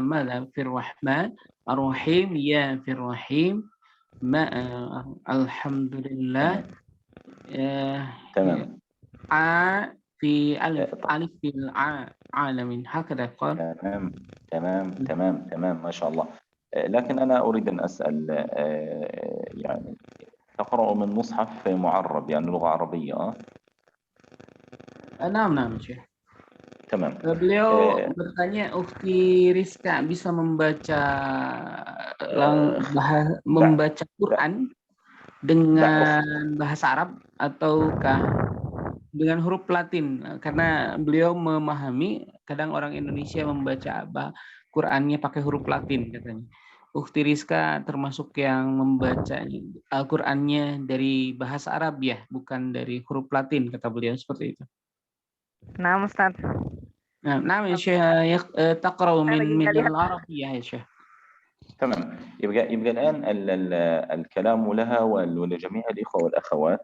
ماذا في الرحمن، الرحيم يا في الرحيم، ما الحمد لله، تمام. في ألف في العالمين، هكذا قال. تمام ما شاء الله. لكن أنا أريد أن أسأل، يعني تقرأ من مصحف معرب يعني لغة عربية؟ نعم شيخ. تمام. Beliau bertanya, Ukti Rizka bisa membaca Quran dengan bahasa Arab ataukah dengan huruf Latin? Karena beliau memahami kadang orang Indonesia membaca Qurannya pakai huruf Latin katanya. Ukti Rizka termasuk yang membaca Al-Qurannya dari bahasa Arab ya, bukan dari huruf Latin, kata beliau seperti itu. Nah, Ustaz. نعم يا شيخ تقرأ من العربية يا شيخ. تمام. يبقى الآن الكلام لها ولجميع الإخوة والأخوات.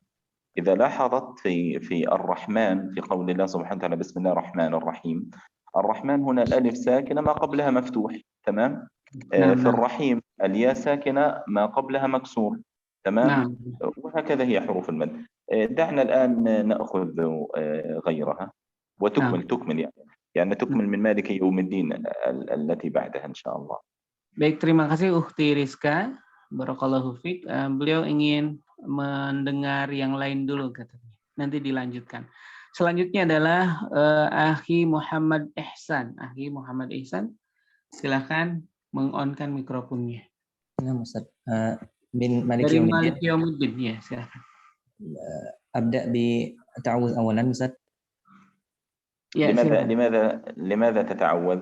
إذا لاحظت في الرحمن في قول الله سبحانه وتعالى بسم الله الرحمن الرحيم، الرحمن هنا الألف ساكنة ما قبلها مفتوح، تمام. في الرحيم الياء ساكنة ما قبلها مكسور، تمام. وهكذا هي حروف المد. دعنا الآن نأخذ غيرها وتكمل يعني تكمل من مالك يوم الدين التي بعدها إن شاء الله. Baik, terima kasih Ukhti Rizka. Barakallahu fiik. Beliau ingin mendengar yang lain dulu katanya. Nanti dilanjutkan. Selanjutnya adalah Akhi Muhammad Ihsan. Akhi Muhammad Ihsan, silakan meng-on-kan mikrofonnya. Nah, Ustaz. Bin Dari Malik Yaumiddin, ya, silakan. Abda bi ta'awudz awalan, Ustaz. Ya, لماذا تتعوذ؟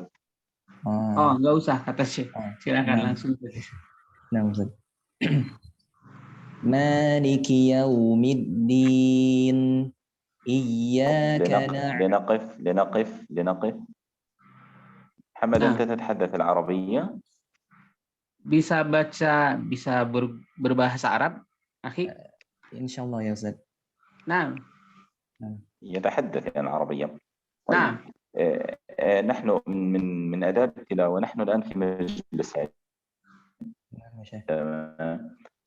enggak usah kata Syekh. Silakan langsung. Nah, Ustaz. Maliki yaumiddin. Iyyaka لنقف. محمد أنت تتحدث العربية؟ Bisa berbahasa Arab, akhi? Insyaallah ya Ustaz. نعم. يتحدث العربية. طيب. نعم. نحن من آداب التلاوة نحن الآن في مجلس علم.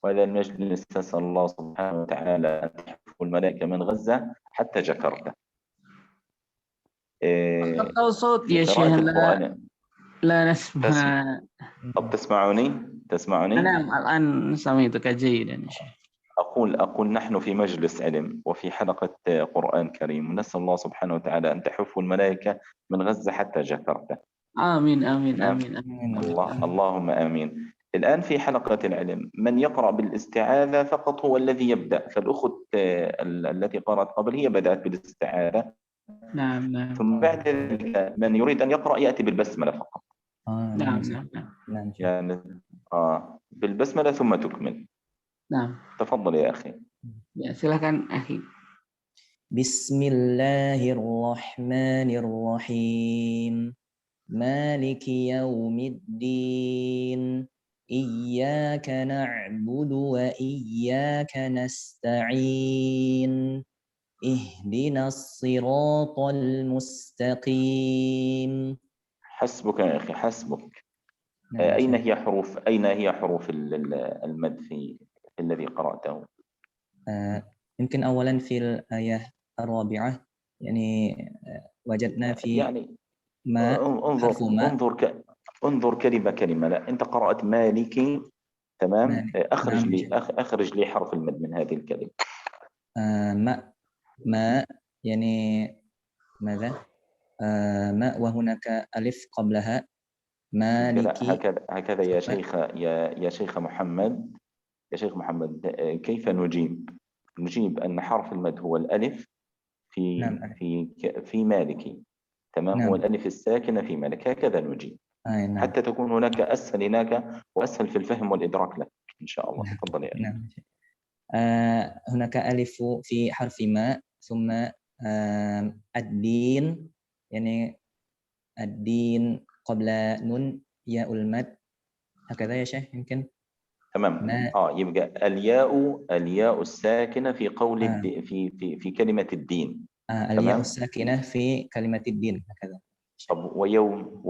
وهذا المجلس نسأل الله سبحانه وتعالى أن تحفظ الملائكة من غزة حتى جاكرتا. أو صوت يا شيخ لا نسمع. طب تسمعوني؟ نعم الآن سمعتك جيدا يا شيخ. أقول نحن في مجلس علم وفي حلقة قرآن كريم ونسأل الله سبحانه وتعالى أن تحف الملائكة من غزة حتى جاكرتا. آمين. اللهم آمين. الآن في حلقة العلم من يقرأ بالاستعاذة فقط هو الذي يبدأ، فالأخت التي قرأت قبل هي بدأت بالاستعاذة. نعم. ثم بعد ذلك من يريد أن يقرأ يأتي بالبسملة فقط. نعم. يعني بالبسملة ثم تكمل. نعم. تفضل يا أخي. Ya, silakan akhi. Bismillahirrahmanirrahim. Maliki yaumiddin. Iyyaka na'budu wa iyyaka nasta'in. Ihdinas siratal mustaqim. حسبك يا أخي حسبك. أين هي حروف المد في الذي قرأته؟ يمكن أولا في الآية الرابعة يعني وجدنا في يعني ما انظر كلمة. لا أنت قرأت مالكي، تمام. أخرج لي حرف المد من هذه الكلمة. ما يعني ماذا؟ ما وهناك ألف قبلها مالكي. هكذا يا شيخ محمد. كيف نجيب أن حرف المد هو الألف في مالكي، تمام. هو الألف الساكنة في مالك، هكذا نجيب. حتى تكون هناك أسهل هناك وأسهل في الفهم والإدراك لك إن شاء الله. تفضل يا أخي. هناك ألف في حرف ما ثم الدين يعني الدين قبل نون ياء المد هكذا يا شيخ يمكن تمام. ما يبقى الياء الساكنة في قول في كلمة الدين. الياء تمام. الساكنة في كلمة الدين هكذا. طب ويوم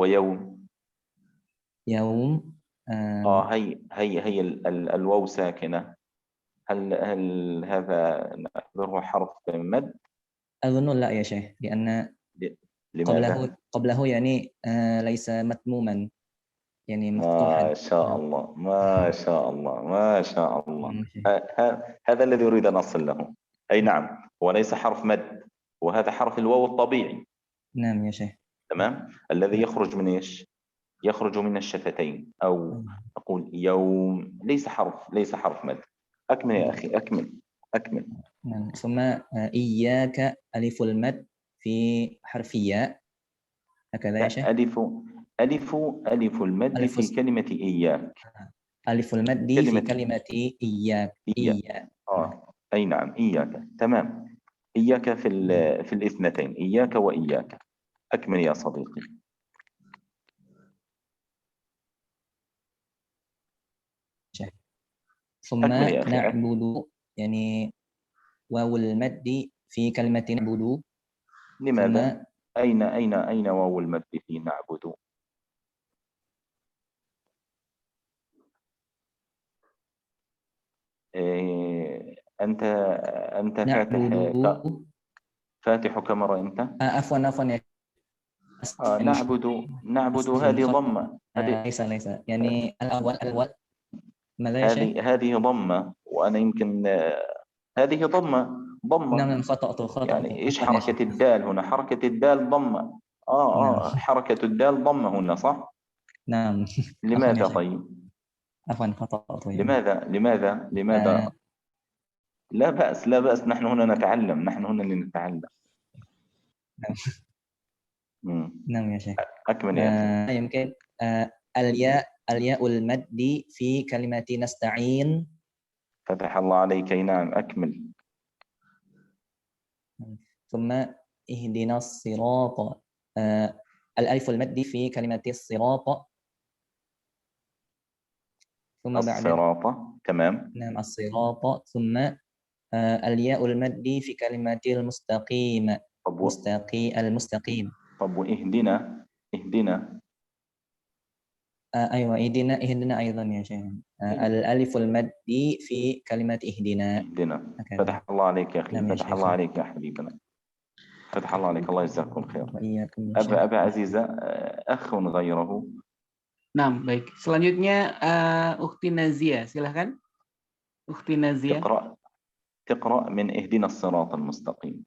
يوم هي الواو ساكنة. هل هذا نعتبره حرف مد؟ أظن لا يا شيخ، لأن لماذا؟ قبله يعني ليس متموما، يعني مفتوحا. ما شاء الله، ما شاء الله، ما شاء الله. نعم. هذا الذي أريد أن أصل له. أي نعم، هو ليس حرف مد، وهذا حرف الواو الطبيعي. نعم يا شيخ. تمام. الذي يخرج من إيش؟ يخرج من الشفتين، أو أقول يوم. ليس حرف مد. أكمل يا أخي، أكمل. نعم. ثم إياك ألف المد في حرف ياء هكذا يا شيخ. ألف المد في كلمة إياك. ألف المد في كلمة إياك. إياك. أي نعم، إياك. تمام. إياك في الاثنتين، إياك وإياك. أكمل يا صديقي. ثم أكمل يا أخي. نعبد يعني واو المد في كلمة نعبد. لماذا؟ أين واو المد في نعبد؟ أنت فاتح كاميرا أنت؟ عفوا يا نعبد هذه ضمة. ليس يعني الأول ماذا يا شيخ؟ هذه ضمة، وأنا يمكن هذه ضمة. نعم خطأت. يعني إيش حركة الدال هنا؟ حركة الدال ضمة. حركة الدال ضمة هنا، صح؟ نعم. لماذا طيب؟ عفوا خطأت. لماذا؟ لا بأس، نحن هنا نتعلم، نحن هنا لنتعلم. نعم يا شيخ. أكمل يا أخي. يمكن الياء المد في كلمة نستعين. فتح الله عليك. نعم، أكمل. ثم اهدنا الصراط. الألف المد في كلمة الصراط. ثم بعد الصراط. تمام. نعم الصراط. ثم الياء المد في كلمة المستقيم. المستقيم. طب واهدنا. أيوة اهدنا أيضا يا شيخ. الألف المد في كلمة اهدنا. فتح الله عليك يا أخي. نعم فتح الله عليك يا حبيبنا. فتح الله عليك. الله يجزاكم خير. وإياكم. أبا عزيزة، أخ غيره. Nah, baik. Selanjutnya Ukhti Nazia, silahkan. Ukhti Nazia. تقرأ من اهدنا الصراط المستقيم.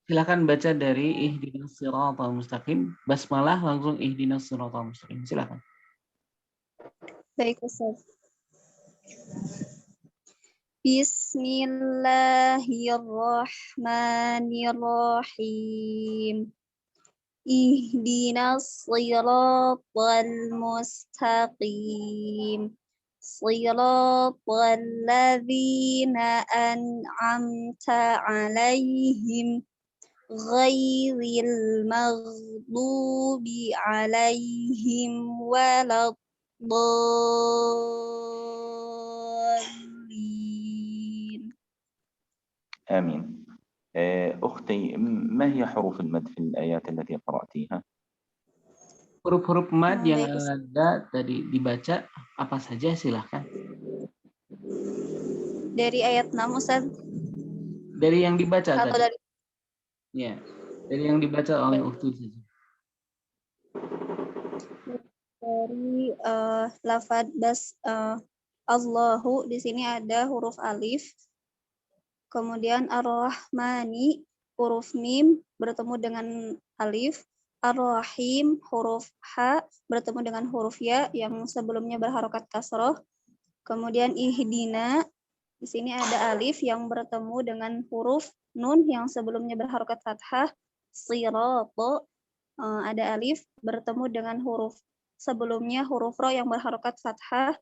Silahkan baca dari ihdinas siratal mustaqim. Basmalah langsung ihdinas siratal mustaqim. Silahkan. Baik, Ustaz. Bismillahirrahmanirrahim. Ihdinas siratal mustaqim. Siratal ladzina an'amta 'alaihim ghairil maghdubi 'alaihim waladdallin. آمين. أختي، ما هي حروف المد في الآيات التي قرأتيها؟ Huruf-huruf mad yang ada tadi dibaca apa saja, silahkan. Dari ayat 6, Ustaz. Dari yang dibaca atau tadi. dari Ya, dari yang dibaca oleh Ukhti saja. Dari lafad Allahu, di sini ada huruf alif. Kemudian Ar-Rahmani huruf mim bertemu dengan alif. Ar-Rahim huruf ha bertemu dengan huruf ya yang sebelumnya berharokat kasroh. Kemudian ihdina, di sini ada alif yang bertemu dengan huruf nun yang sebelumnya berharokat fathah. Sirato, ada alif bertemu dengan huruf sebelumnya huruf ro yang berharokat fathah.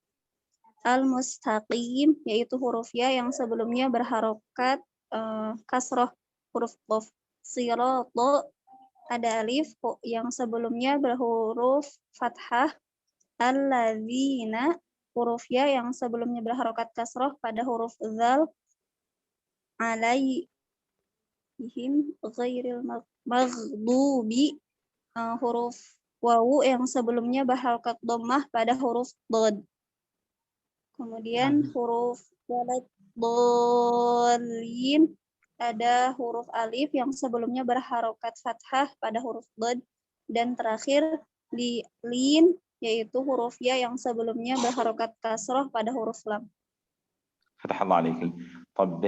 Al-mustaqim, yaitu huruf ya yang sebelumnya berharokat kasroh huruf qaf. Sirato, ada alif yang sebelumnya berhuruf fathah, alladzina huruf ya yang sebelumnya berharokat kasroh pada huruf dzal, alaihim ghairil maghdubi, huruf wawu yang sebelumnya berharokat dhammah pada huruf dhad. Kemudian huruf waladhdallin ada huruf alif yang sebelumnya berharokat fathah pada huruf dhad, dan terakhir di lin yaitu huruf ya yang sebelumnya berharokat kasroh pada huruf lam. فتح الله عليك. طب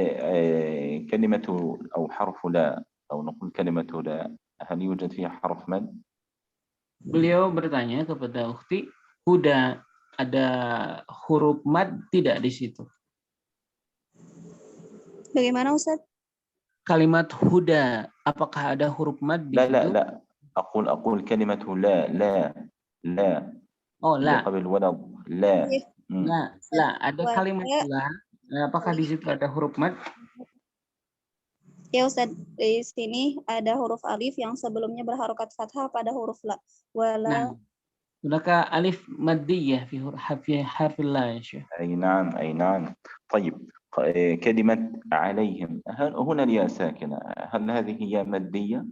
كلمة أو حرف لا أو نقول كلمة لا هل يوجد فيها حرف مد؟ Beliau bertanya kepada ukhti, huda ada huruf mad tidak di situ? Bagaimana Ustaz? Kalimat huda, apakah ada huruf mad di لا situ? لا لا أقول كلمة لا Oh, la. قبل ولد لا. La, ada kalimat la. Apakah di situ ada huruf mad? Ya Ustaz, di sini ada huruf alif yang sebelumnya berharokat fathah pada huruf la. Wala. Hunaka alif maddiyah fi harf la ya Syekh. أي نعم. طيب كلمة عليهم هنا الياء ساكنة، هل هذه ياء مادية؟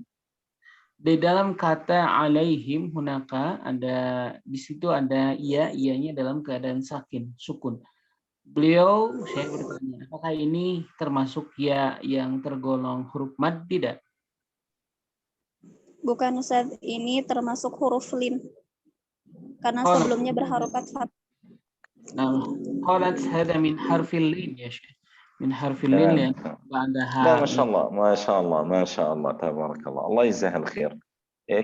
Di dalam kata alaihim hunaka ada di situ ada ianya dalam keadaan sakin, sukun. Saya bertanya, apakah ini termasuk ya yang tergolong huruf mad tidak? Bukan Ustaz, ini termasuk huruf lin. Karena sebelumnya berharokat fathah. Nah, qalat hada min harfil lin ya Syekh. Min harfil lin ya. لا ما شاء الله تبارك الله يجزاه الخير.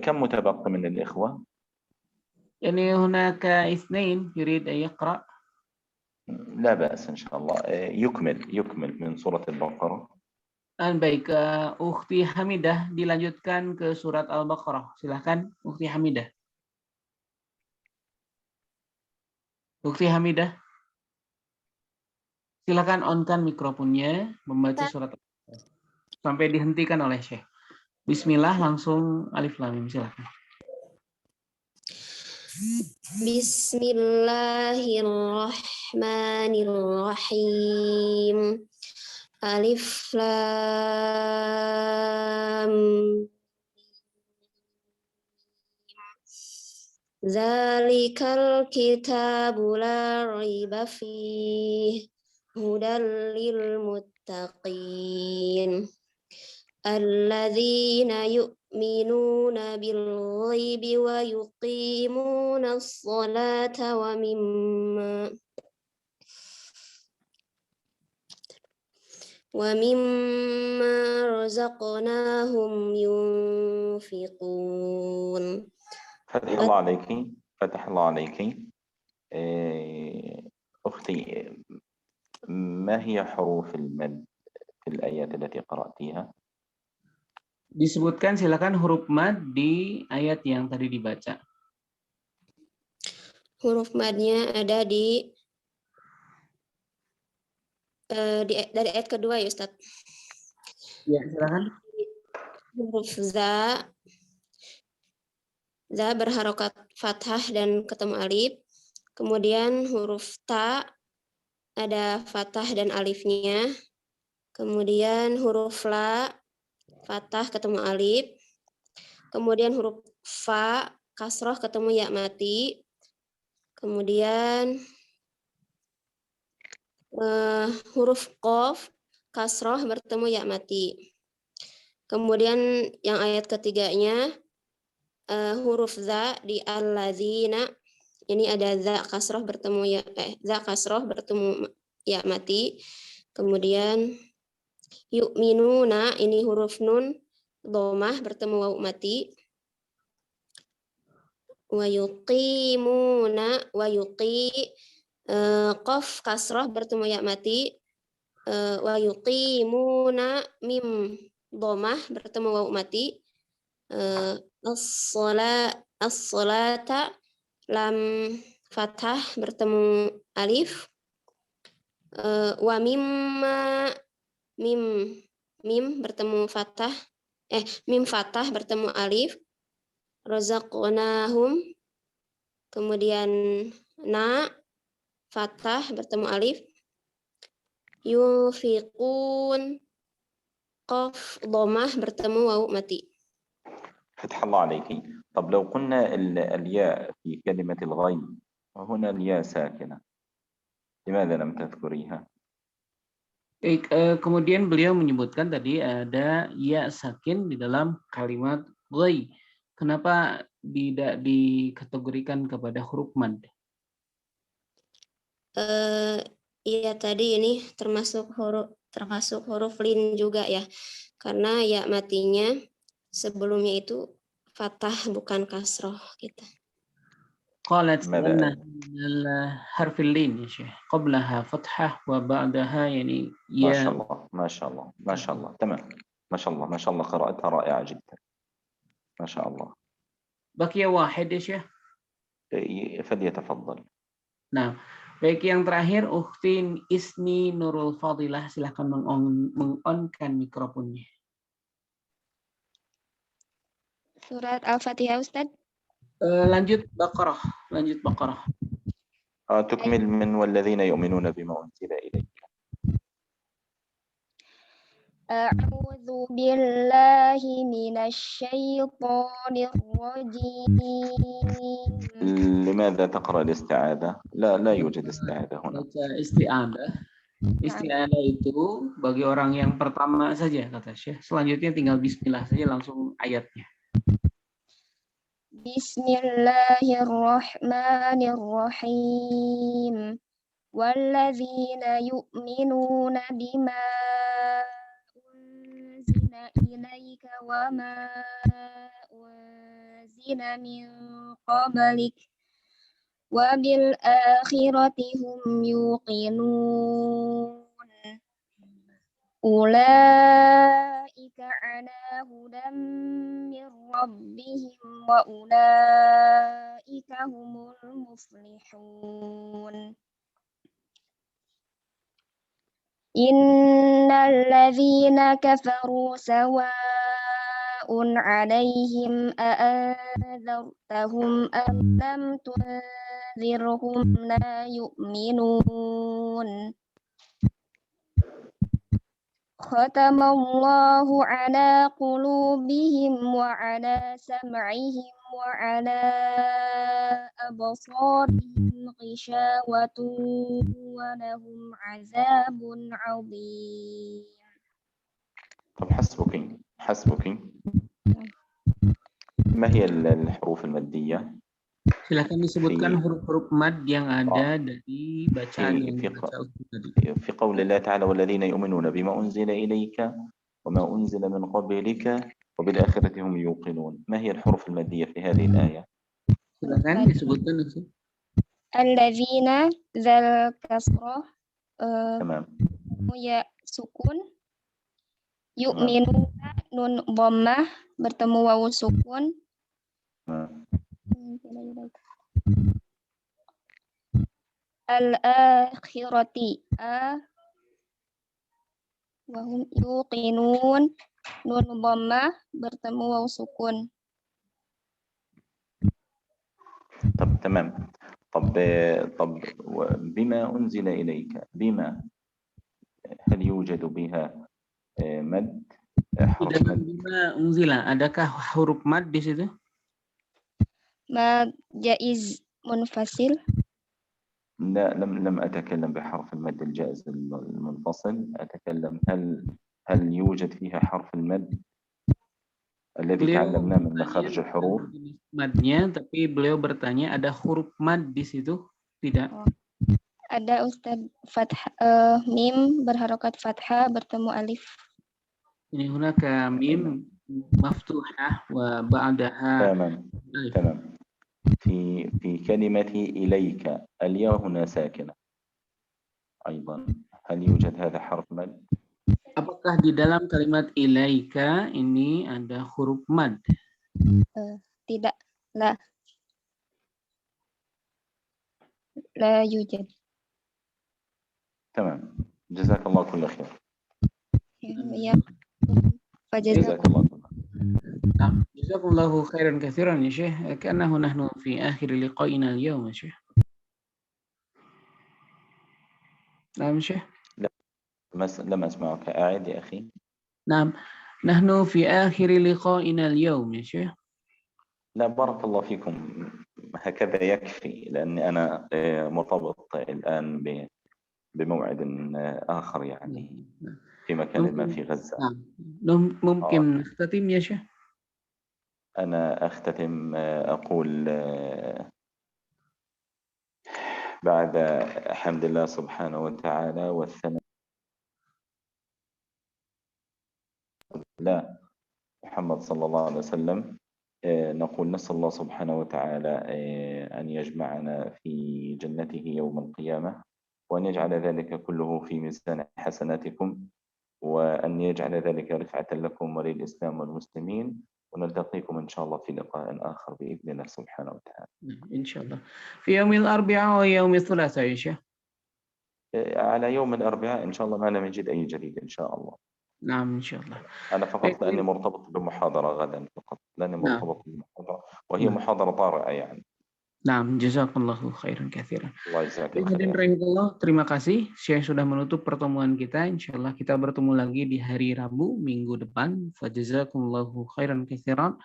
كم متبقى من الإخوة؟ يعني هناك اثنين يريد أن يقرأ. لا بأس إن شاء الله. يكمل من سورة البقرة. Baik, Ukhti Hamidah dilanjutkan ke surat Al-Baqarah. Silakan Ukhti Hamidah. Ukhti Hamidah. Silakan on-kan mikrofonnya membaca surat Al-Baqarah. Sampai dihentikan oleh Syekh. Bismillah, langsung alif lam mim, silakan. Bismillahirrahmanirrahim. Alif lam Zalikal kitabu la raiba fihi hudal lil muttaqin alladzina yu'minuna bil ghaibi wa yuqimuna as-salata wa mimma razaqnahum yunfiqun. فتح الله عليك. أختي، ما هي حروف المد في الآيات التي قرأتيها؟ Disebutkan silakan huruf mad di ayat yang tadi dibaca. Huruf madnya ada dari ayat kedua ya Ustaz. Ya, silakan. Huruf za berharokat fathah dan ketemu alif. Kemudian huruf ta ada fathah dan alifnya. Kemudian huruf la fathah ketemu alif. Kemudian huruf fa kasroh ketemu ya mati. Kemudian huruf qaf kasroh bertemu ya mati. Kemudian yang ayat ketiganya huruf za di alladzina, ini ada za kasroh bertemu ya mati. Kemudian yu'minuna, ini huruf nun dhammah bertemu wawu mati. Wa yuqimuna, qaf kasroh bertemu ya mati. Wa yuqimuna mim dhammah bertemu wawu mati. As-salata lam fathah bertemu alif. Wa mimma mim bertemu fathah mim fathah bertemu alif, razaqnahum, kemudian na fathah bertemu alif, yunfiqun, qaf dhammah bertemu wawu mati. فتح الله عليك. طب لو قلنا الياء في كلمة الغي وهنا الياء ساكنة لماذا لم تذكريها؟ Baik, kemudian beliau menyebutkan tadi ada ya sakin di dalam kalimat ghay. Kenapa tidak dikategorikan kepada huruf mad? Iya tadi ini termasuk huruf lin juga ya, karena ya matinya sebelumnya itu fathah bukan kasroh gitu. Qalat ماذا؟ anna min harf al-lin ya Syekh. Qablaha fathah wa ba'daha yani ما ya. شاء الله ما شاء الله ما شاء الله تمام ما شاء الله ما شاء الله قراءتها رائعة جدا ما شاء الله. Baqiya wahid ya Syekh. فليتفضل. Nah, baik yang terakhir Ukhtin Isni Nurul Fadilah, silahkan meng-on-kan mikrofonnya. Surat Al-Fatihah, Ustaz. Lanjut Baqarah. تكمل من والذين يؤمنون بما أنزل إليك. أعوذ بالله من الشيطان الرجيم. لماذا تقرأ الاستعاذة؟ لا يوجد استعاذة هنا. Isti'adah. Isti'adah itu bagi orang yang pertama saja kata Syekh. Selanjutnya tinggal bismillah saja langsung ayatnya. Bismillahirrahmanirrahim. Walladzina yu'minuna bima unzila ilaika wa ma unzila min qablik wa bil akhirati hum yuqinun. Ulaika ala hudan min rabbihim wa ulaika humul muflihun. Innal ladzina kafaru sawa'un 'alaihim a'anzartahum am lam tunzirhum la yu'minun. Khatamallahu ala qulubihim wa ala sam'ihim wa ala absarihim ghishawatun wa lahum azabun 'adzim. طب حسبك ما هي الحروف المادية؟ Silakan disebutkan huruf-huruf mad yang ada dari bacaan yang dibaca tadi. في قول الله تعالى والذين يؤمنون بما أنزل إليك وما أنزل من قبلك وبالآخرة هم يوقنون. ما هي الحروف المادية في هذه الآية؟ Silakan disebutkan. Alladzina zal kasrah تمام. ya sukun, yu'minuna nun dhammah bertemu wawu sukun. Al-akhirati wa hum yuqinun nun dhammah bertemu wawu sukun. طب تمام. طب بما أنزل إليك بما هل يوجد بها مد حرف مد؟ Bima unzila, adakah huruf mad di situ? Mad jaiz munfasil. لا لم أتكلم بحرف المد الجائز المنفصل. أتكلم هل يوجد فيها حرف المد الذي تعلمناه من مخارج الحروف؟ Madnya, tapi beliau bertanya ada huruf mad di situ? Tidak. Ada Ustaz, fathah mim berharokat fathah bertemu alif. Ini hunaka mim maftuhah wa ba'daha. تمام. في كلمة إليك الياء هنا ساكنة أيضا. هل يوجد هذا حرف مد؟ Apakah di dalam kalimat ilaika ini ada huruf mad? Tidak, la yujad. تمام. جزاك الله كل خير. Ya. جزاك الله كل خير. نعم جزاكم الله خيرا كثيرا يا شيخ كأنه نحن في آخر لقائنا اليوم يا شيخ. نعم يا شيخ. لم أسمعك، أعد يا أخي. نعم نحن في آخر لقائنا اليوم يا شيخ. لا بارك الله فيكم، هكذا يكفي، لأني أنا مرتبط الآن بموعد آخر يعني في مكان ما في غزة. نعم ممكن نختتم يا شيخ. أنا أختتم أقول بعد حمد الله سبحانه وتعالى والثناء على محمد صلى الله عليه وسلم، نقول نسأل الله سبحانه وتعالى أن يجمعنا في جنته يوم القيامة، وأن يجعل ذلك كله في ميزان حسناتكم، وأن يجعل ذلك رفعة لكم وللإسلام والمسلمين، ونلتقيكم إن شاء الله في لقاء آخر بإذن الله سبحانه وتعالى. إن شاء الله في يوم الأربعاء ويوم الثلاثاء يا شيخ. على يوم الأربعاء إن شاء الله ما لم يجد أي جديد إن شاء الله. نعم إن شاء الله. أنا فقط لأني مرتبط بمحاضرة غدا، فقط لأني مرتبط بمحاضرة، وهي نعم. محاضرة طارئة يعني. Nah, jazakallahu khairan katsiran. Allah jazakallahu Baik, hadirin rahimahullah, terima kasih. Saya sudah menutup pertemuan kita. Insyaallah kita bertemu lagi di hari Rabu minggu depan. Fajazakumullahu khairan katsiran.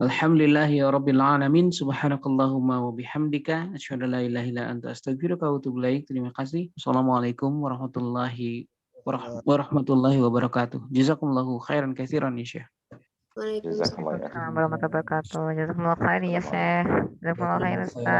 Alhamdulillahi rabbil alamin. Subhanakallahumma wa bihamdika asyhadu an la ilaha illa anta astaghfiruka wa atubu ilaik. Terima kasih. Assalamualaikum warahmatullahi wabarakatuh. Jazakumullahu khairan katsiran ya Syekh. Jazakallah ya. Assalamualaikum warahmatullahi wabarakatuh. Jazakumullah khairan ya Syekh. Jazakumullah khairan Ustaz.